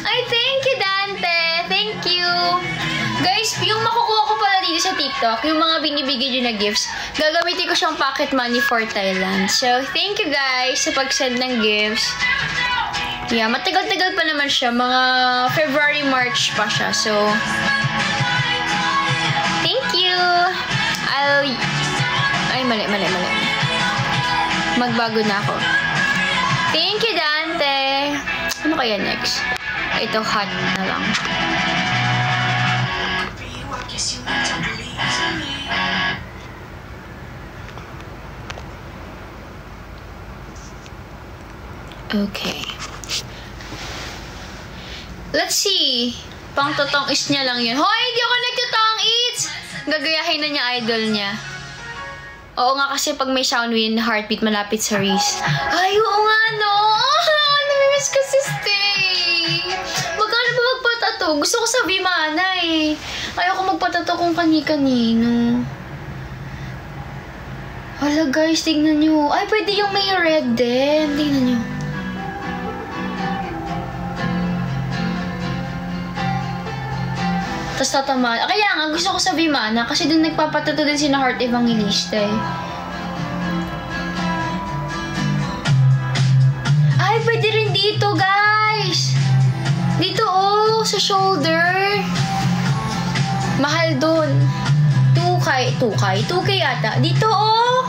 Ay, thank you, Dante! Thank you! Guys, yung makukuha ko pala dito sa TikTok, yung mga binibigay nyo na gifts, gagamitin ko siyang pocket money for Thailand. So, thank you guys sa pag-send ng gifts. Yeah, matagal-tagal pa naman siya. Mga February, March pa siya. So, thank you! Ay, mali. Magbago na ako. Thank you, Dante! Ano kaya next? Ito, hot na lang. Okay. Let's see. Pang totong is niya lang yun. Hoy, hindi ako nagtotong is! Gagayahin na niya idol niya. Oo nga kasi pag may sound wave, heartbeat malapit sa wrist. Ay, oo nga no! Namimiss ko si Stay! Magkano ba magpatato? Gusto ko sa Vimana eh. Ayoko magpatato kung kani-kanino. Hala guys, tingnan nyo. Ay, pwede yung may red din. Tingnan nyo. Tapos tatamaan. Kaya nga, gusto ko sa Vimana kasi dun nagpapatato din sina Heart Evangelista eh. Ay, pwede rin dito, guys. Dito, oh, sa shoulder. Mahal dun. 2K yata. Dito, oh.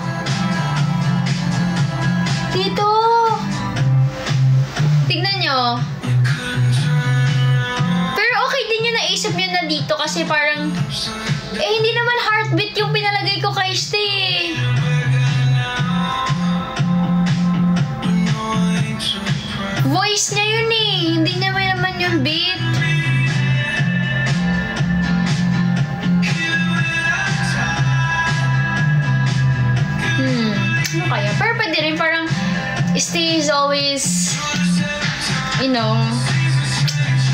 Dito. Tignan nyo. Pero okay din yung naisip nyo na dito kasi parang, hindi naman heartbeat yung pinalagay ko kay Steve. Voice niya yun eh. Hindi naman yung beat. Ano kaya? Pero pwede rin parang Steve is always, you know,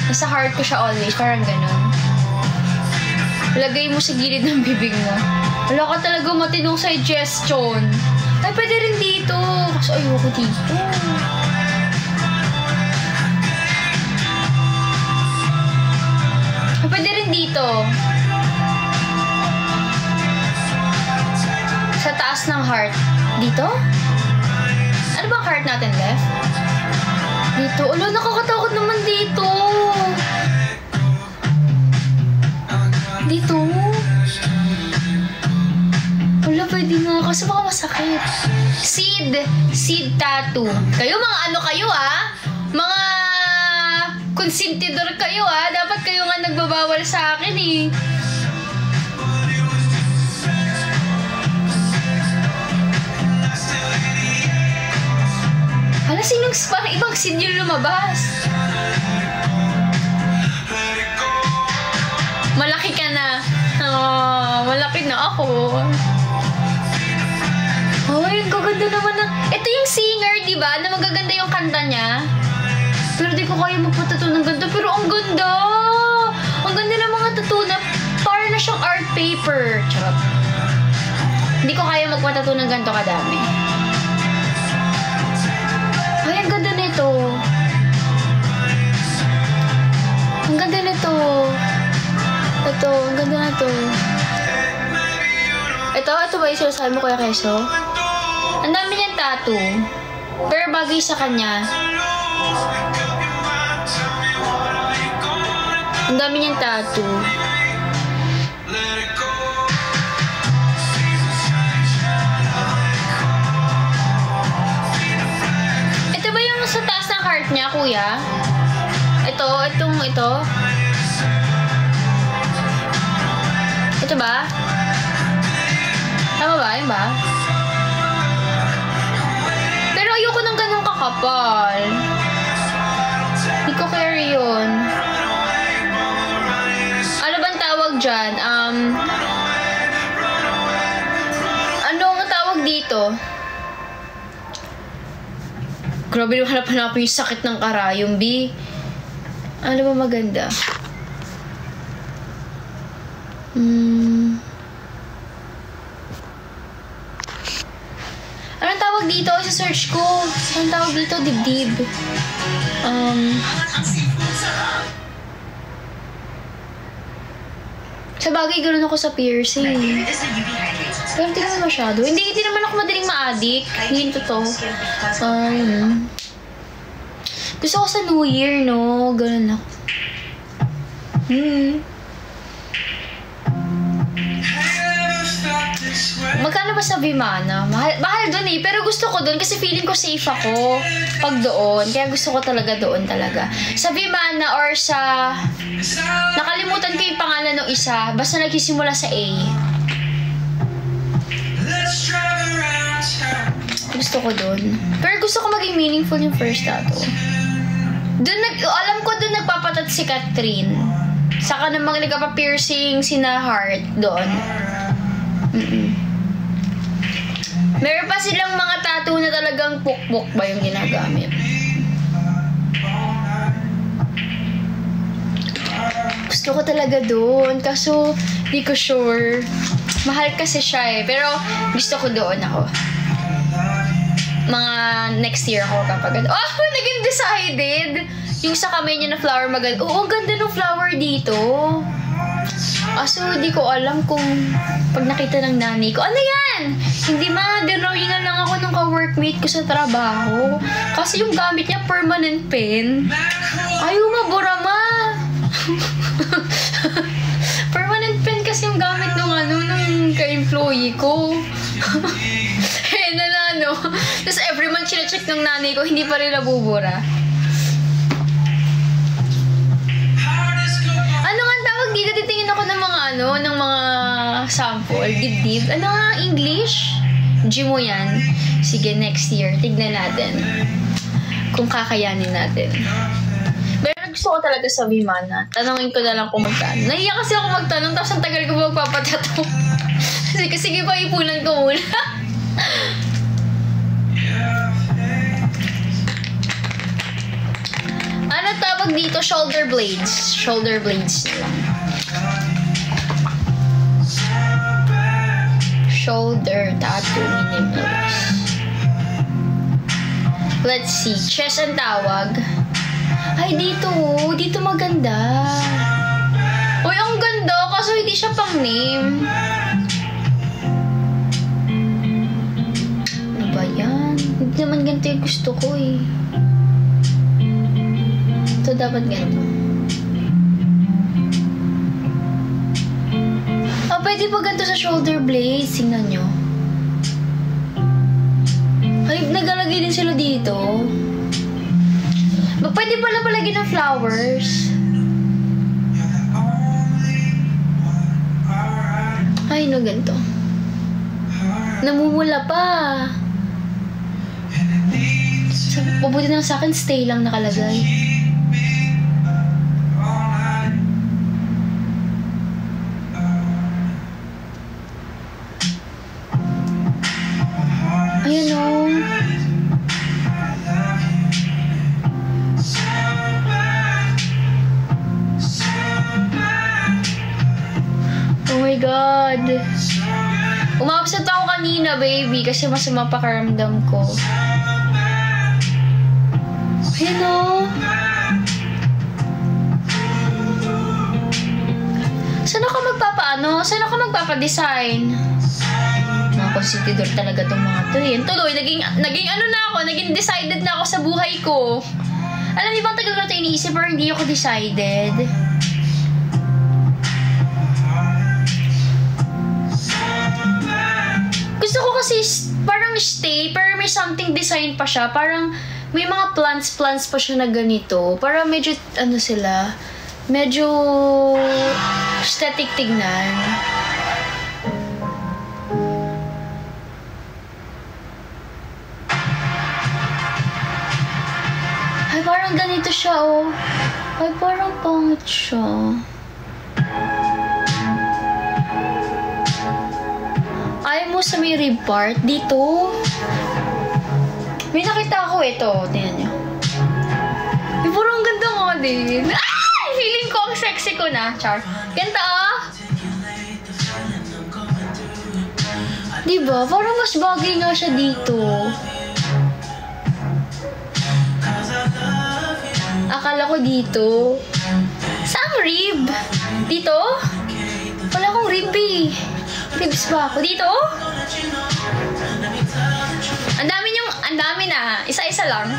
nasa heart ko siya always. Parang ganun. Lagay mo sa gilid ng bibig mo. Wala ka talaga matinong suggestion. Ay, pwede rin dito. Kasi ayoko dito. Ay, pwede rin dito. Sa taas ng heart. Dito? Ano bang heart natin left? Dito. Ala, nakakatakot naman dito. Dito. Wala, pwede nga. Kasi baka masakit. Seed tattoo. Kayo, mga ano kayo, mga konsentidor kayo, Dapat kayo nga nagbabawal sa akin, eh. Hala, sinong parang ibang seed yung lumabas? Malaki ka na. Malaki na ako. Ay, ang gaganda naman na. Ito yung singer, di ba? Na magaganda yung kanta niya. Pero di ko kaya magpatato ng ganda. Pero ang ganda! Ang ganda ng mga tattoo na para na siyang art paper. Charot. Hindi ko kaya magpatato ng ganito kadami. Ay, ang ganda nito. Ang ganda nito. Ito, ang ganda na to. Ito ba yung sinasabi mo, Kuya Keso? Ang dami niyang tattoo. Pero bagay sa kanya. Ang dami niyang tattoo. Ito ba yung sa taas ng heart niya, Kuya? Ito. Ito ba? Tama ba? Yun ba? Pero ayoko ng ganun kakapal. Hindi ko carry yun. Ano bang tawag dyan? Ano ang tawag dito? Grabe yung hanap-hanap yung sakit ng karayom, B. Ano ba maganda? Anong tawag dito? Sa search ko. Anong tawag dito? Dibdib. Sa bagay, ganoon ako sa piercing. Pero hindi naman masyado. Hindi naman ako madaling ma-addict. Hindi totoo. Gusto ko sa New Year, no? Ganoon ako. Magkano ba sa Vimana? Mahal dun eh. Pero gusto ko dun kasi feeling ko safe ako pag doon. Kaya gusto ko talaga doon talaga. Sa Vimana or sa... Nakalimutan ko yung pangalan ng isa. Basta nagsisimula sa A. Gusto ko dun. Pero gusto ko maging meaningful yung first tattoo. Alam ko dun nagpapatat si Catherine. Saka namang nagpapa-piercing sina Heart doon. Meron pa silang mga tattoo na talagang pukpok ba yung ginagamit. Gusto ko talaga doon. Kaso, di ko sure. Mahal kasi siya eh. Pero gusto ko doon ako. Mga next year ako kapag oh, naging decided. Yung sa kamay niya na flower maganda. Oo, ang ganda ng flower dito. So, di ko alam kung pag nakita ng nanay ko, ano yan? Hindi ma-drawingan lang ako ng ka-workmate ko sa trabaho. Kasi yung gamit niya, permanent pen. Ayaw mabura ma. Permanent pen kasi yung gamit ng ka-employee ko. Tapos every month sina-check ng nanay ko, hindi pa rin nabubura. Ano nga tawag dito? Titingin ako ng mga ng mga sample, dibdib. Ano nga English? Gym mo yan. Sige, next year, tignan natin kung kakayanin natin. Pero gusto ko talaga sa Vimana. Tanungin ko na lang kung magkano. Nahiya kasi ako magtanong, tapos ang tagal ko magpapatato. Sige pa, ipunan ko muna. Ano tawag dito? Shoulder blades. Shoulder blades lang. Shoulder tattoo minimalist. Let's see. Chest ang tawag. Ay, dito. Dito maganda. Uy, ang ganda. Kaso hindi siya pang name. Ano ba yan? Hindi naman ganito yung gusto ko eh. Ito dapat ganito. Pwede pa ganito sa shoulder blades. Tingnan nyo. Ay, nagalagay din sila dito. Pwede pala palagyan ng flowers. Ay, no, ganito. Namumula pa. Pabuti na sa akin, stay lang nakalagay. Ayan o. Oh my God. Umabsent ako kanina, baby, kasi masama pakaramdam ko. Ayan o. Saan ako magpapaano? Saan ako magpapadesign? Mga konsentidor talaga tong mga to eh. Tuloy, naging ano na ako, naging decided na ako sa buhay ko. Alam niyo bang tagal ko na ito iniisip pero hindi ako decided. Gusto ko kasi parang stay, pero may something design pa siya. Parang may mga plants pa siya na ganito. Para medyo, ano sila, medyo aesthetic tignan. Ay, parang ganito siya, oh. Ay, parang pangit siya. Ayaw mo sa may rib part? Dito? May nakita ako ito. Tingnan nyo. Ay, parang ganda nga din. Ah! Feeling ko ang sexy ko na. Char. Ganda, ah. Diba? Parang mas bagay nga siya dito. Akala ko dito. Saan rib? Dito? Wala akong rib eh. Ribs ba ako? Dito? Ang dami na. Isa-isa lang.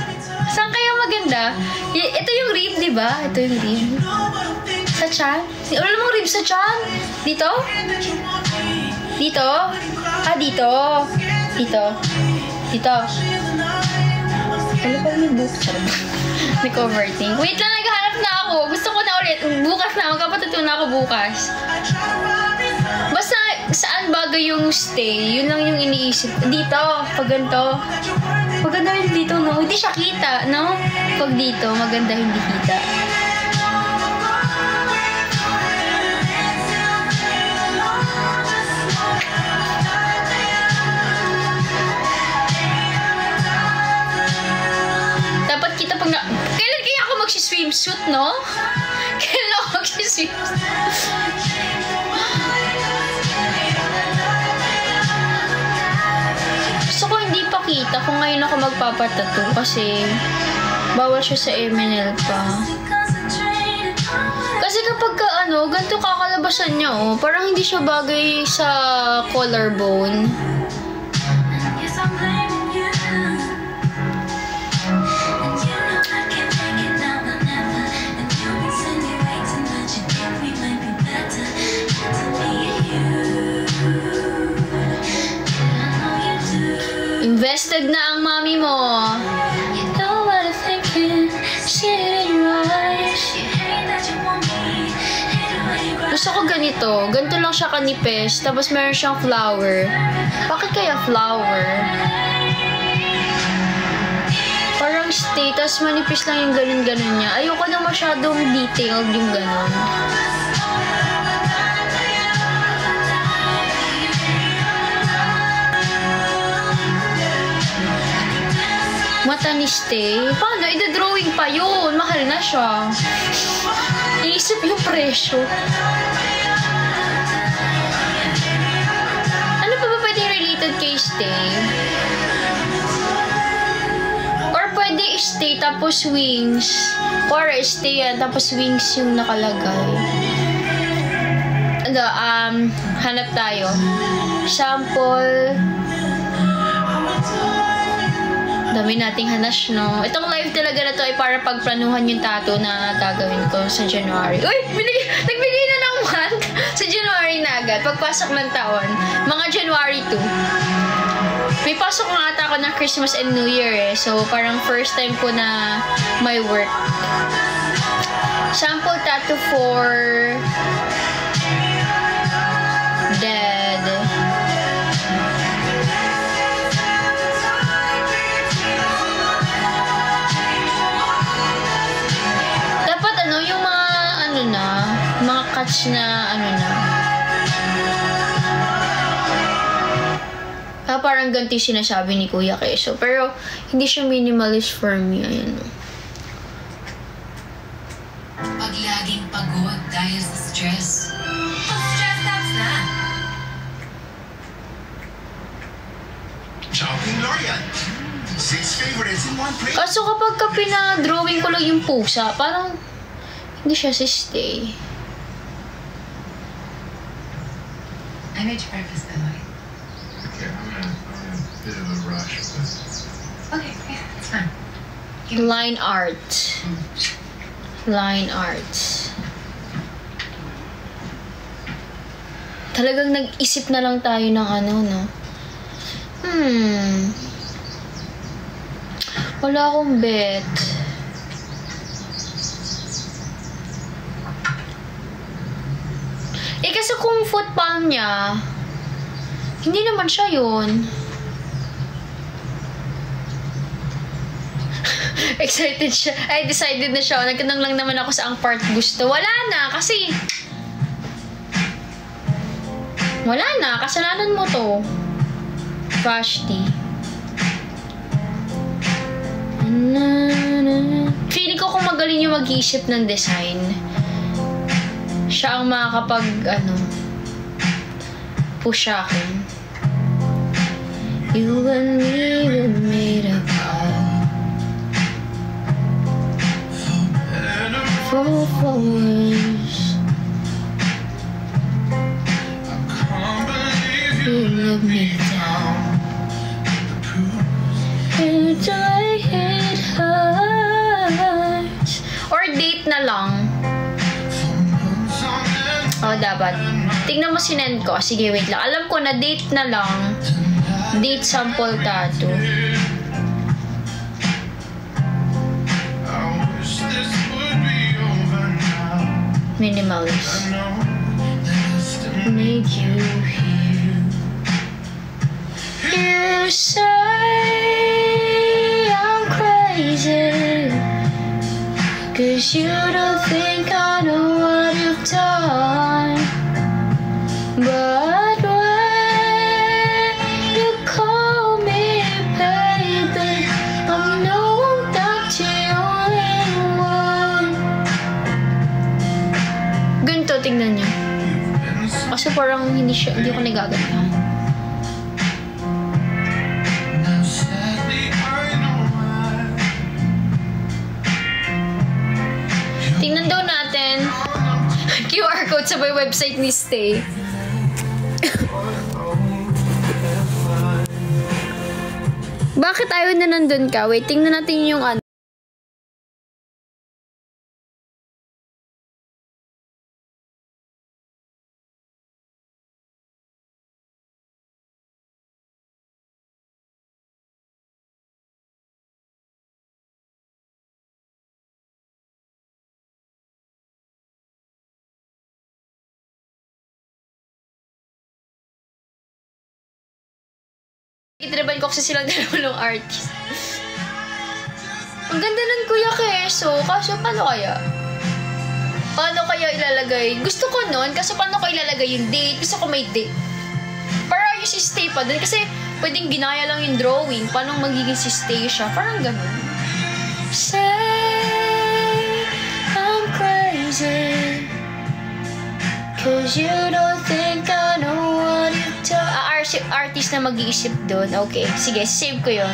Saan kaya maganda? Ito yung rib, diba? Ito yung rib. Sa chan? Wala mong rib sa chan? Dito? Dito? Ah, dito. Dito. Dito. Ano pa may book? May coverting. Wait lang, naghahanap na ako. Gusto ko na ulit. Bukas na. Magkapatuto na ako bukas. Basta saan bagay yung stay, yun lang yung iniisip. Dito, pag ganito. Maganda yung dito, no? Hindi siya kita, no? Pag dito, maganda hindi kita. Dapat kita pag na... Kailan kaya ako mag-swimsuit, no? Kailan ako mag-swimsuit? At ako ngayon ako magpapatato kasi bawal siya sa MNL pa. Kasi kapag ka, ganito kakalabasan niya, parang hindi siya bagay sa collarbone. Invested na ang mami mo. You know what I'm thinking, see it in your eyes. Gusto ko ganito. Ganito lang siya kanipis. Tapos meron siyang flower. Bakit kaya flower? Parang stay. Tapos manipis lang yung ganun-ganun niya. Ayoko na masyadong detailed yung ganun. Mata ni Stay? Paano? Ida-drawing pa yun. Mahal na siya. Iisip yung presyo. Ano pa ba pwedeng related kay Stay? Or pwede Stay tapos wings. Or Stay yan tapos wings yung nakalagay. Hanap tayo. Sample. Dami nating hanas, no? Itong live talaga na to ay para pagplanuhan yung tattoo na gagawin ko sa January. Uy! Nagbigay na ng month! Sa January na agad. Pagpasok ng taon. Mga January 2. May pasok nga ata ako ng Christmas and New Year eh. So, parang first time ko na may work. Sample tattoo for Dad. Mga cuts na parang ganti sinasabi ni Kuya Keso. Pero hindi siya minimalist for me. Ayan. Pag laging pagod dahil sa stress, pag-stress ups na. Shopping L'Oreal. 6 favorites in one place. Kaso kapag pinadrawing ko lang yung pusa, parang hindi siya si Stay. I made your breakfast, by the way. Okay, I'm in a bit of a rush, but... Okay, yeah, it's fine. Line art. Line art. Talagang nag-isip na lang tayo ng no? Wala akong bet. Kasi kung foot palm niya, hindi naman siya yun. Excited siya. Ay, decided na siya. Nagtanong lang naman ako sa ang part gusto. Wala na, kasi... Wala na, kasalanan mo to. Vashti. Feeling ko kung magaling yung mag-iisip ng design, siya ang makakapag, push akin. You and me were made apart. For hours. You let me down. Until I hit hurts. Or date na lang. Dapat. Tingnan mo sinend ko. Sige, wait lang. Alam ko na date na lang. Date sample tattoo. Minimalist. Make you hear. You say I'm crazy, 'cause you don't think I know what you've done. But when you call me baby, I know I'm not the only one. Ganito, tingnan niyo. Kasi parang hindi ko nagaganda. sa may website ni Stay. Bakit ayaw na nandun ka? Wait, tingnan natin yung ano. Itriban ko kasi silang dalawang artist. Ang ganda ng Kuya Keso. Kaso paano kaya? Paano kaya ilalagay? Gusto ko nun, kasi paano ko ilalagay yung date? Gusto ko may date. Para yung si Stay pa dun. Kasi pwedeng ginaya lang yung drawing. Paano magiging si Stay siya? Parang ganun. Say I'm crazy 'cause you don't think I know what you've done. Artist na mag-iisip doon. Okay, sige, save ko yon.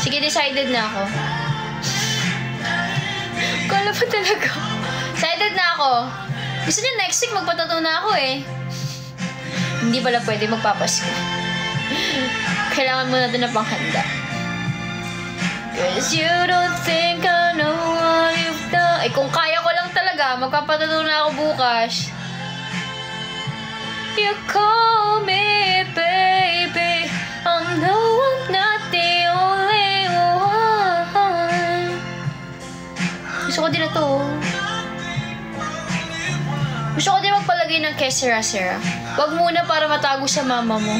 Sige, decided na ako. Kala pa talaga. Decided na ako. Gusto niya next week magpatato na ako eh. Hindi pala pwede magpapasko. Kailangan mo natin na panghanda. 'Cause you don't think I know what you've done. Eh kung kaya ko lang talaga, magpapatato na ako bukas. You call me baby, I know I'm not the only one. Gusto ko din na to. Gusto ko din magpalagay ng kesera-sera. Wag muna para matago sa mama mo.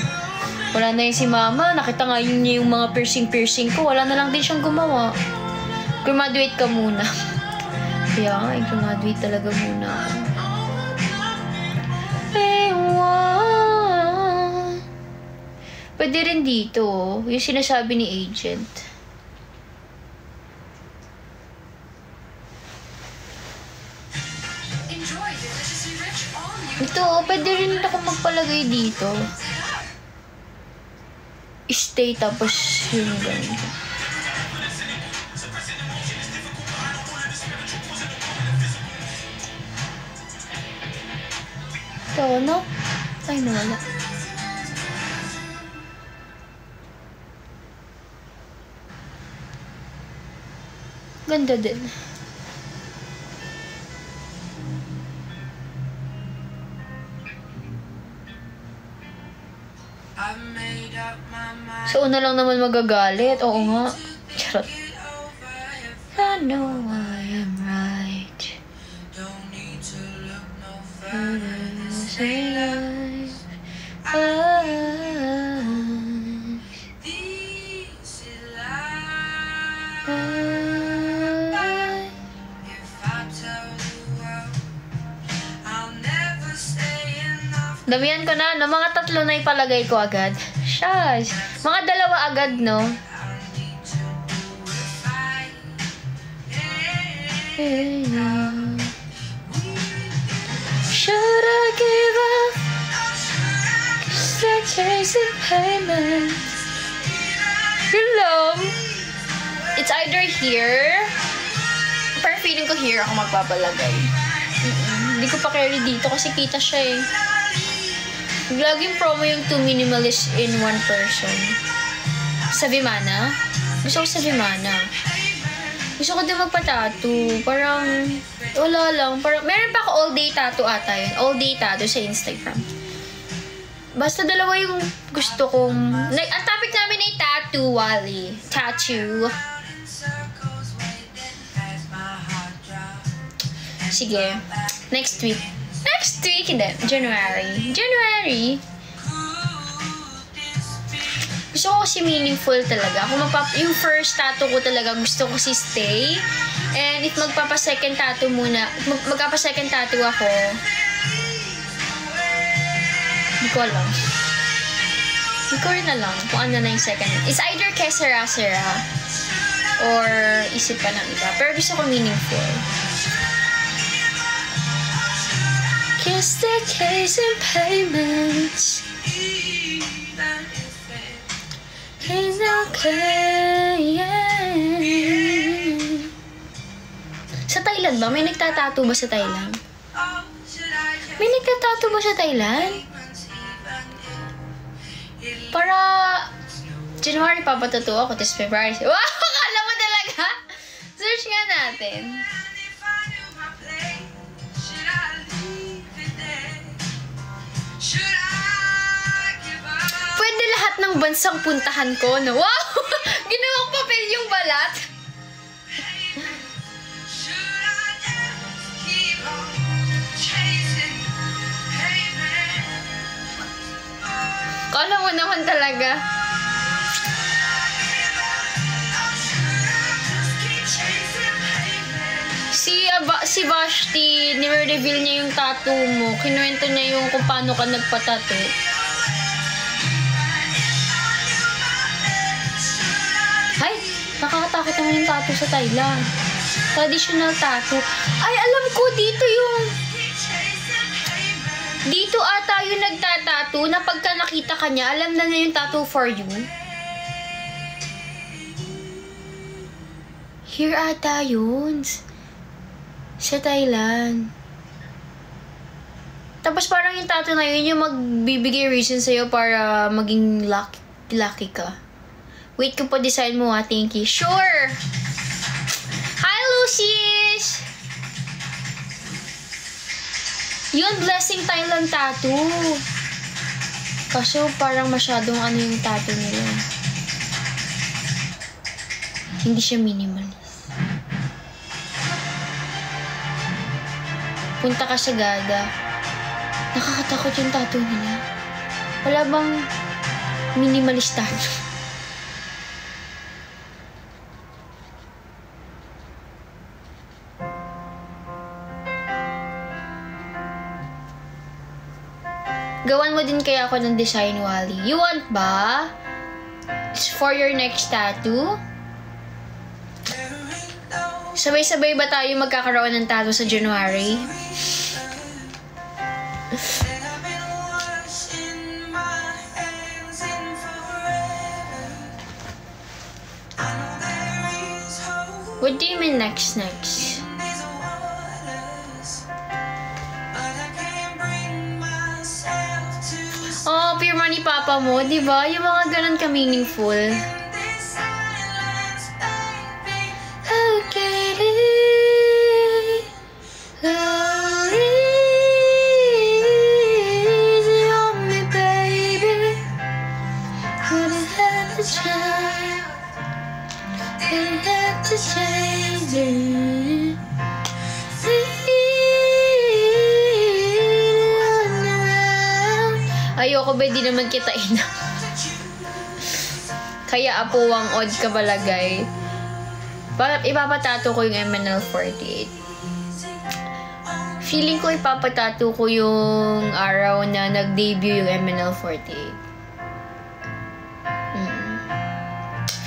Wala na yun si mama. Nakita nga yun niya yung mga piercing ko. Wala na lang din siyang gumawa. Graduate ka muna. Kaya nga, graduate talaga muna ako. Pwede rin dito, yung sinasabi ni agent. Ito, pwede rin ako magpalagay dito. Stay tapos yung ganito. Ito, no? Ay, nawala. Ganda din. So, una lang naman magagalit. Oo nga. Charot. I know I am right. Say life. Damihan ko na, no? Mga 3 na ipalagay ko agad. Shush! Mga 2 agad, no? Should I give up? Cause they're chasing payment. Your love. It's either here. Pero feeling ko here ako magpapalagay. Hindi ko pa carry dito kasi kita siya eh. Laging promo yung 2 minimalist in 1 person. Sa Vimana? Gusto ko sa Vimana. Gusto ko din magpa-tattoo. Parang, wala lang. Parang, meron pa ako all day tattoo ata yun. All day tattoo sa Instagram. Basta 2 yung gusto kong... Ang topic namin ay tattoo, Wally. Tattoo. Sige. Next week. Next week, hindi. January. Gusto ko kasi meaningful talaga. Yung first tattoo ko talaga, gusto ko si Stay. And if magpapa-second tattoo muna, magpapa-second tattoo ako, hindi ko alam. Hindi ko rin alam kung ano na yung second. It's either kesera-sera or isip pa ng iba. Pero gusto ko meaningful. Kiss the case in payments. It's okay. Sa Thailand ba? May nagtatato ba sa Thailand? nagtatato ba sa Thailand? Para January papatato ako, tapos February. Wow! Akala mo talaga? Search nga natin. Pwede lahat ng bansang puntahan ko, no? Wow! Ginawang papel yung balat. Kala mo naman talaga. Si Vashti, nire-reveal niya yung tattoo mo. Kinuwento niya yung kung paano ka nagpatato. Ay, nakakatakot naman yung tattoo sa Thailand. Traditional tattoo. Ay, alam ko, dito yung... Dito ata yung nagtatattoo na pagka nakita ka niya, alam na yung tattoo for you. Here ata yun. Sa Thailand. Tapos parang yung tattoo na yun yung magbibigay reason sa'yo para maging lucky ka. Wait ko pa design mo ha, thank you. Sure! Hi, Lucis! Yun, Blessing Thailand tattoo. Kaso parang masyadong ano yung tattoo nila. Hindi siya minimalist. Punta ka sa Gada. Nakakatakot yung tattoo nila. Wala bang minimalist tattoo? Gawan mo din kaya ako ng design, Wally. You want ba? It's for your next tattoo? Sabay-sabay ba tayo magkakaroon ng tattoo sa January? What do you mean next? Oh, pure money papa mo, di ba? Yung mga ganun ka-meaningful. Ayoko ba di naman kita ina. Kaya apuwang odd ka balagay. Ipapatato ko yung MNL48. Feeling ko ipapatato ko yung araw na nag-debut yung MNL48.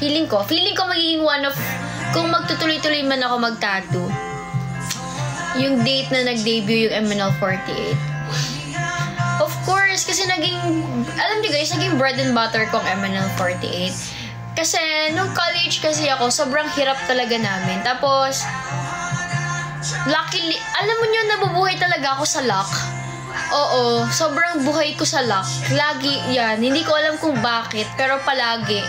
Feeling ko magiging one of, kung magtutuloy-tuloy man ako mag-tattoo, yung date na nag-debut yung MNL48. Of course, kasi alam niyo guys, naging bread and butter kong MNL48. Kasi, nung college kasi ako, sobrang hirap talaga namin. Tapos, luckily, alam mo niyo, nabubuhay talaga ako sa luck. Oo, sobrang buhay ko sa luck. Lagi yan. Hindi ko alam kung bakit, pero palagi.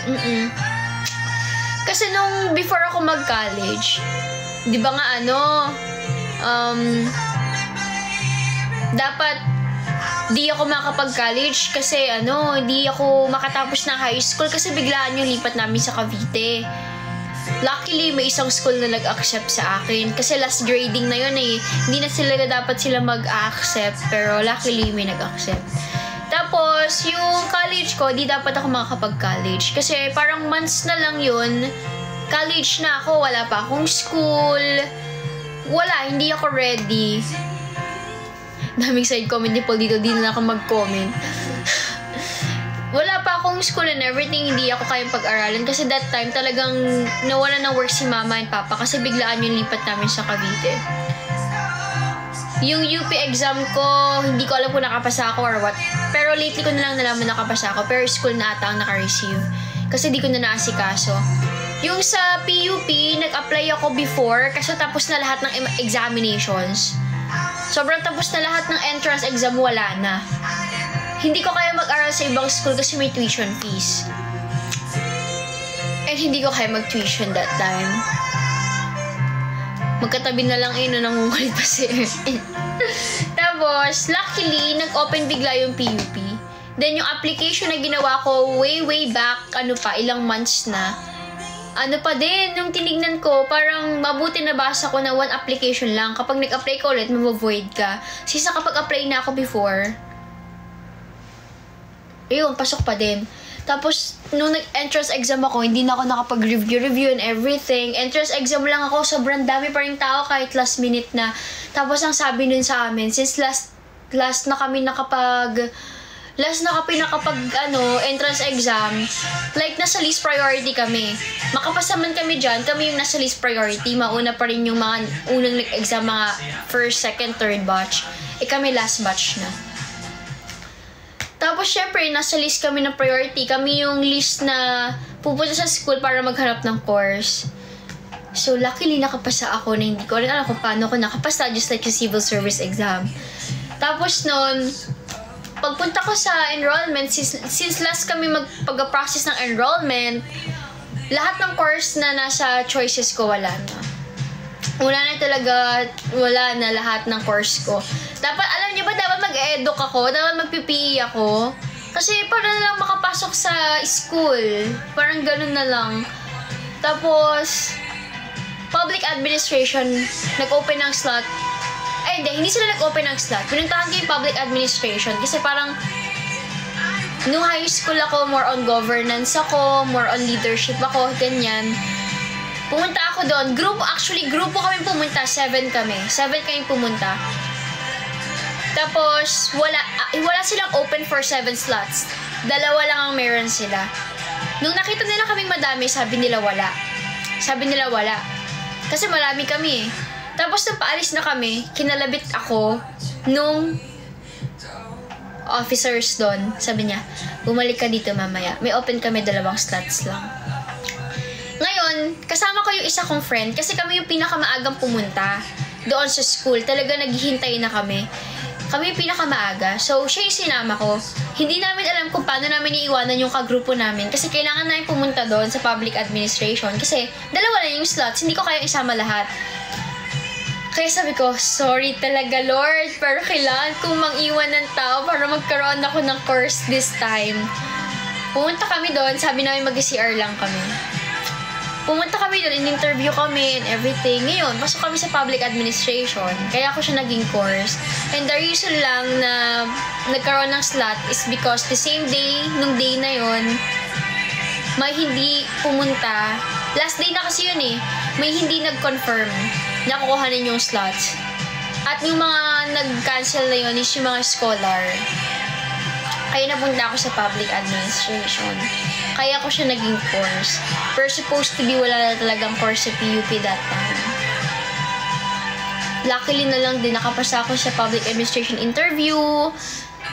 Kasi nung before ako mag-college, di ba nga dapat di ako makapag-college kasi di ako makatapos ng high school kasi biglaan yung lipat namin sa Cavite. Luckily, may isang school na nag-accept sa akin kasi last grading na yun eh. Hindi na dapat sila mag-accept pero luckily may nag-accept. Tapos, yung college ko, di dapat ako makakapag-college kasi parang months na lang yun. College na ako, wala pa akong school. Wala, hindi ako ready. Daming side comment po dito, di na ako mag-comment. Wala pa akong school and everything, hindi ako kayang pag-aralan kasi that time talagang nawala ng work si mama and papa kasi biglaan yung lipat namin sa Cavite. Yung UP exam ko, hindi ko alam kung nakapasa ako or what. Pero lately ko na lang nalaman nakapasa ako, pero school na ata ang naka-receive. Kasi di ko na naasikaso. Yung sa PUP, nag-apply ako before kasi tapos na lahat ng examinations. Sobrang tapos na lahat ng entrance exam, wala na. Hindi ko kaya mag-aral sa ibang school kasi may tuition fees. And hindi ko kaya mag-tuition that time. Magkatabi na lang nangungulit pa si Erin. Tapos, luckily, nag-open bigla yung PUP. Then, yung application na ginawa ko way back, ilang months na. Pa din, nung tinignan ko, parang mabuti na basa ko na one application lang. Kapag nag-apply ka ulit, mavoid ka. Sisa kapag apply na ako before, ayun, pasok pa din. Tapos, nung nag-entrance exam ako, hindi na ako nakapag-review and everything. Entrance exam lang ako, sobrang dami pa rin tao kahit last minute na. Tapos, ang sabi nun sa amin, since last na kami entrance exam, like, nasa least priority kami. Makapasa man kami dyan, kami yung nasa least priority. Mauna pa rin yung mga unang nag-exam, mga first, second, third batch. Kami last batch na. Tapos, syempre, nasa list kami ng priority. Kami yung list na pupunta sa school para maghanap ng course. So, luckily, nakapasa ako na hindi ko rin alam kung paano ako nakapasa, just like yung civil service exam. Tapos nun, pagpunta ko sa enrollment, since last kami magpag-process ng enrollment, lahat ng course na nasa choices ko, wala na. Wala na lahat ng course ko. Dapat, alam niyo ba, dapat mag-e-educ ako, dapat mag-PPE ako. Kasi para na lang makapasok sa school. Parang ganun na lang. Tapos, public administration, nag-open ng slot. Ay, hindi sila nag-open ng slot. Pinuntahan ko yung public administration kasi parang nung high school ako, more on governance ako, more on leadership ako, ganyan. Pumunta ako doon. Grupo kami pumunta. 7 kami. 7 kami pumunta. Tapos, wala silang open for 7 slots. 2 lang ang meron sila. Nung nakita nila kaming madami, sabi nila wala. Kasi marami kami eh. Tapos, nung paalis na kami, kinalabit ako nung officers doon. Sabi niya, bumalik ka dito mamaya. May open kami 2 slots lang. Ngayon, kasama ko yung isa kong friend kasi kami yung pinakamaagang pumunta doon sa school. Talaga naghihintay na kami. Kami yung pinakamaaga. So, siya yung sinama ko. Hindi namin alam kung paano namin iiwanan yung kagrupo namin kasi kailangan namin pumunta doon sa public administration kasi 2 lang yung slots. Hindi ko kaya isama lahat. Kaya sabi ko, sorry talaga Lord, pero kailangan kong mang-iwan ng tao para magkaroon ako ng course this time. Pumunta kami doon, sabi namin mag-CR lang kami. Pumunta kami doon, in-interview kami and everything. Ngayon, pasok kami sa public administration. Kaya ako siya naging course. And the reason lang na nagkaroon ng slot is because the same day, nung day na yon, may hindi pumunta. Last day na kasi yun eh. May hindi nag-confirm na kukuhanin yung slots. At yung mga nag-cancel na yun is yung mga scholar. Kaya napunta ako sa public administration. Kaya ko siya naging course. Pero supposed to be wala na talagang course sa PUP that time. Luckily na lang din nakapasa ako sa public administration interview.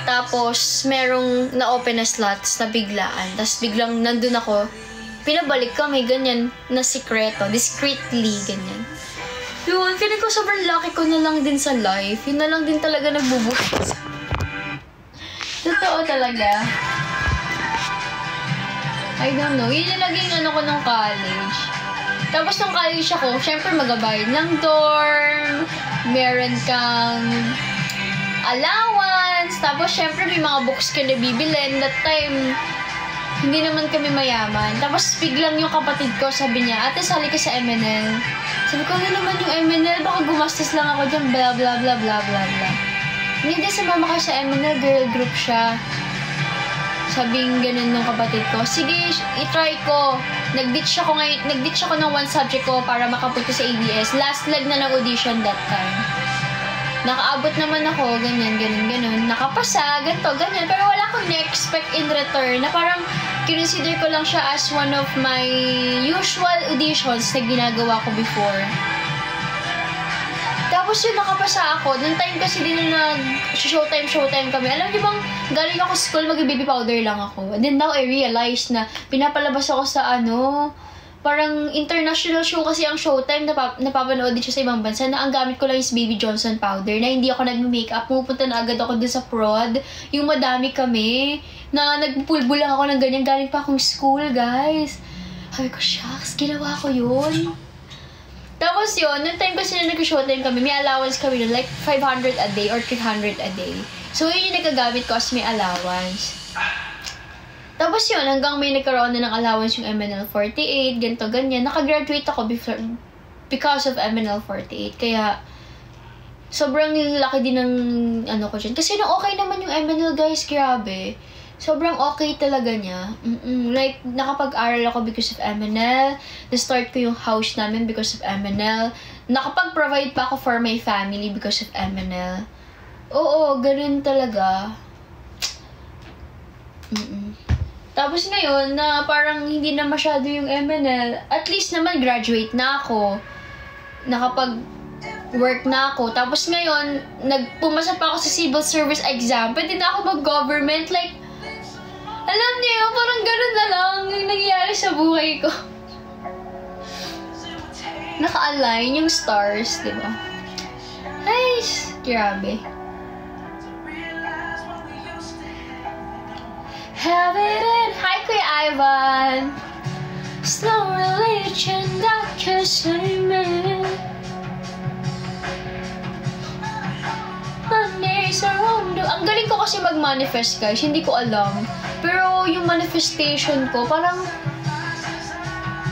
Tapos merong na-open na slots na biglaan. Tapos biglang nandun ako. Pinabalik kami, ganyan, na sikreto. Discreetly, ganyan. Yun, feeling ko sobrang lucky ko na lang din sa life. Yun na lang din talaga nagbubuhay sa totoo talaga. I don't know. Yun yung naging ko nung college. Tapos nung college ako, syempre magabayad ng dorm, meron kang allowance, tapos syempre may mga books ka na bibilin. That time, hindi naman kami mayaman. Tapos biglang yung kapatid ko, sabi niya, ate, sali ka sa MNL. Sabi ko, ano naman yung MNL? Baka gumastos lang ako dyan, blah, blah, blah, blah, blah, blah. Hindi, sumama ka sa MNL, girl group siya. Sabing ganun ng kapatid ko, sige, itry ko. Nag-ditch ako ng one subject ko para makapunta sa ABS. Last leg na ng audition that time. Nakaabot naman ako, ganyan. Nakapasa, ganito, ganyan. Pero wala akong na-expect in return na parang kinonsider ko lang siya as one of my usual auditions na ginagawa ko before. Tapos yun, nakapasa ako. Nung time kasi din na showtime kami. Alam niyo bang, galing ako school, mag-baby powder lang ako. And then now I realized na pinapalabas ako sa parang international show kasi ang Showtime, napapanood din siya sa ibang bansa, na ang gamit ko lang is Baby Johnson powder, na hindi ako nag-makeup, pupunta na agad ako dun sa prod, yung madami kami, na nagpupulbo lang ako ng ganyan, galing pa akong school, guys. Sabi ko, shucks, ginawa ko yun. Tapos yun, nung time kasi na nag-Showtime kami, may allowance kami nun, like 500 a day or 300 a day. So yun yung nagagamit ko as may allowance. Tapos yun, hanggang may nagkaroon na ng allowance yung MNL48, ganito, ganyan. Nakagraduate ako because of MNL48. Kaya, sobrang laki din ng ano ko dyan. Kasi nung okay naman yung MNL, guys, grabe. Sobrang okay talaga niya. Like, nakapag-aral ako because of MNL. Na-start ko yung house namin because of MNL. Nakapag-provide pa ako for my family because of MNL. Oo, ganun talaga. Tapos ngayon, na parang hindi na masyado yung MNL, at least naman graduate na ako. Nakapag-work na ako. Tapos ngayon, pumasa pa ako sa civil service exam. Pwede na ako mag-government. Like, alam niyo, parang ganun na lang yung nangyayari sa buhay ko. Naka-align yung stars, di ba? Ay, grabe. Have it in. Hi, Kuya Ivan. Slow religion that can save me. Mondays are on the... Ang galing ko kasi mag-manifest, guys. Hindi ko alam. Pero yung manifestation ko, parang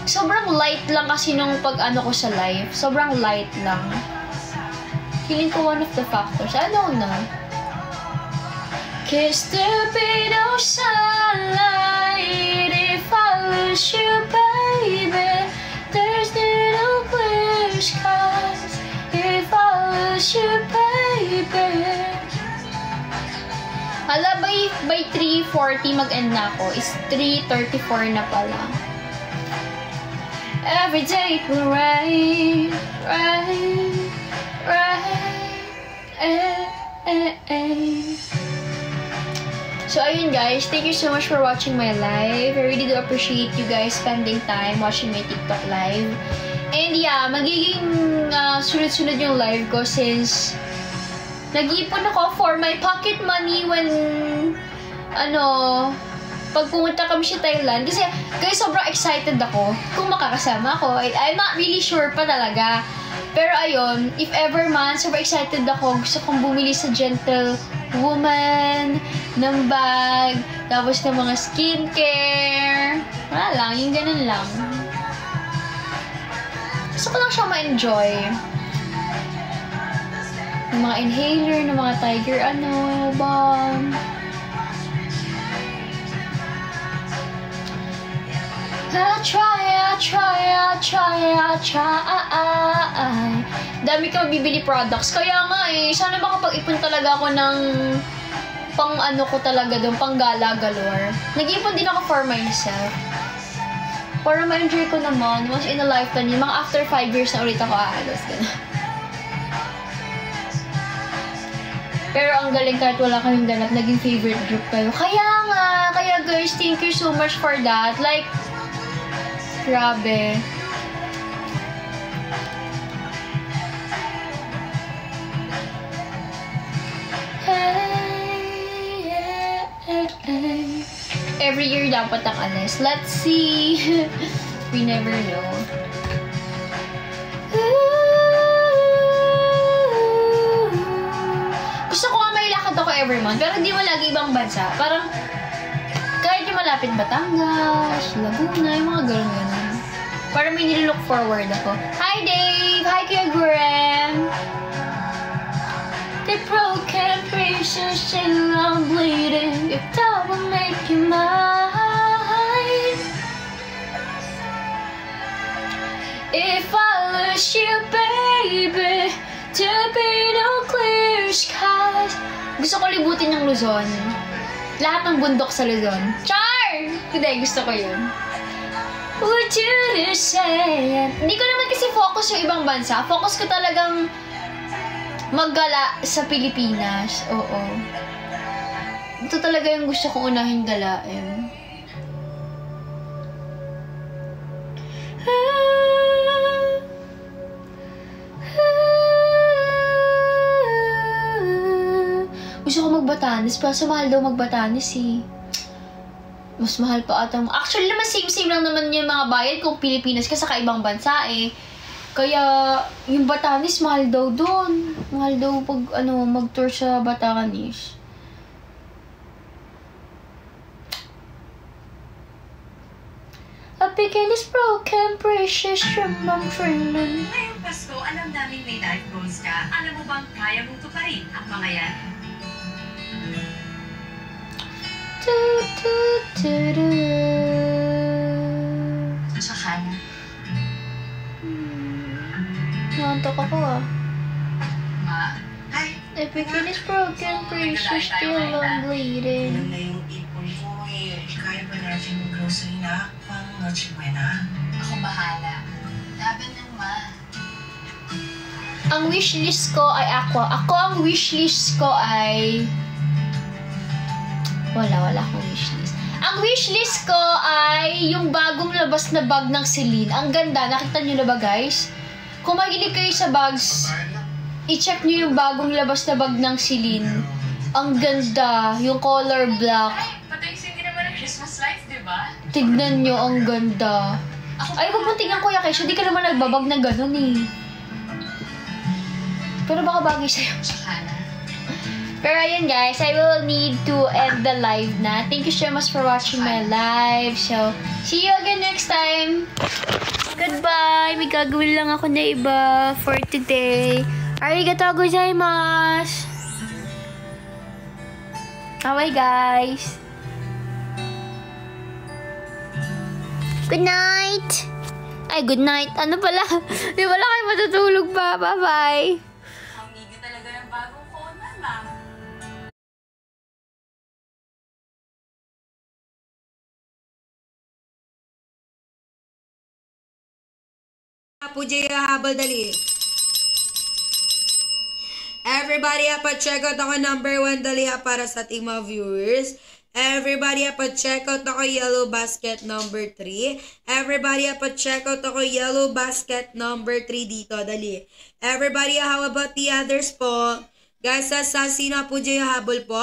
sobrang light lang kasi nung pag-ano ko sa life. Sobrang light lang. Feeling ko one of the factors. I don't know. Cause there be no sunlight if I lose you, baby. There's no clear skies if I lose you, baby. Hala, by 3:40 mag-end na ako. Is 3:34 na pala. Every day it will rain, rain, rain. So, ayun guys, thank you so much for watching my live. I really do appreciate you guys spending time watching my TikTok live. And yeah, magiging sunod-sunod yung live ko since nag-iipon ako for my pocket money when, pag pumunta kami sa Thailand. Kasi, guys, sobrang excited ako kung makakasama ako. I'm not really sure pa talaga. Pero ayun, if ever man, sobrang excited ako. Gusto kong bumili sa Gentlewoman ng bag, tapos ng mga skincare. Wala lang, yung ganun lang. Gusto ko lang siya ma-enjoy. Yung mga inhaler, ng mga Tiger, bomb. I try. Dami ka mabibili products. Kaya nga sana makapag-ipon talaga ako ng pang-ano ko talaga doon, pang-gala galore. Nag-ipon din ako for myself. Para ma-enjoy ko naman, once in a lifetime, yung mga after 5 years na ulit ako aalos. Pero ang galing kahit wala kaming ganap, naging favorite group kayo. Kaya guys, thank you so much for that. Like, grabe. Every year dapat ang alis. Let's see. We never know. Gusto ko nga may lakad ako every month, pero hindi mo lagi ibang bansa. Parang kahit yung malapit Batangas, Laguna, yung mga gano'n. Para may nilook forward ako. Hi Dave! Hi Kuya Graham! The broken pieces still I'm bleeding. If that will make you mine. If I lose you, baby, there'll be no clear skies. Gusto ko libutin yung Luzon. Lahat ng bundok sa Luzon. Char! Hindi, gusto ko yun. Would you say? Hindi ko naman kasi focus yung ibang bansa. Focus ko talagang maggala sa Pilipinas. Oo. Ito talaga yung gusto kong unahin galain. Batanes. Pero mahal daw mag-Batanes eh. Mas mahal pa ata. Actually naman same-same lang naman yung mga bayad kung Pilipinas ka sa kaibang bansa eh. Kaya yung Batanes mahal daw doon. Mahal daw pag mag-tour sa Batanes. A beacon is broken, precious from my dreaming. Ngayong Pasko, alam namin may life goals ka. Alam mo bang kaya mong tuparin ang mga yan? Tsaka na. Nantok ako ah. Ma? Ay, A beacon is broken, precious, still I'm bleeding. Alam na yung ipon ko eh. Kaya ba natin mag-grocery na? Pang Noche Buena? ako bahala. Laban ng ma. Ang wishlist ko ay aqua. Ang wishlist ko ay... Wala akong wishlist. Ang wishlist ko ay yung bagong labas na bag ng Celine. Ang ganda. Nakita nyo na ba, guys? Kung mahilig kayo sa bags, i-check nyo yung bagong labas na bag ng Celine. Ang ganda. Yung color black. Ay, patay hindi naman ang Christmas lights, di ba? Tignan nyo, ang ganda. Ay, huwag mong tingnan, Kuya Keisha. Di ka naman nagbabag na ganun eh. Pero baka bagay sa'yo. Tsaka na. Pero ayun guys, I will need to end the live na. Thank you so much for watching my live. So, see you again next time. Goodbye! May gagawin lang ako na iba for today. Arigatou gozaimasu! Bye guys! Good night! Ay, good night. Ano pala? Di wala kayo matutulog pa. Bye-bye! Ang higi talaga ng bagong phone na, ma'am. Pujaya habol dali. Everybody check out ako number 1 dali para sa ating mga viewers. Everybody check out ako yellow basket number 3. Everybody check out ako yellow basket number 3 dito dali. Everybody, how about the others po? Guys, sa sino Pujaya habol po?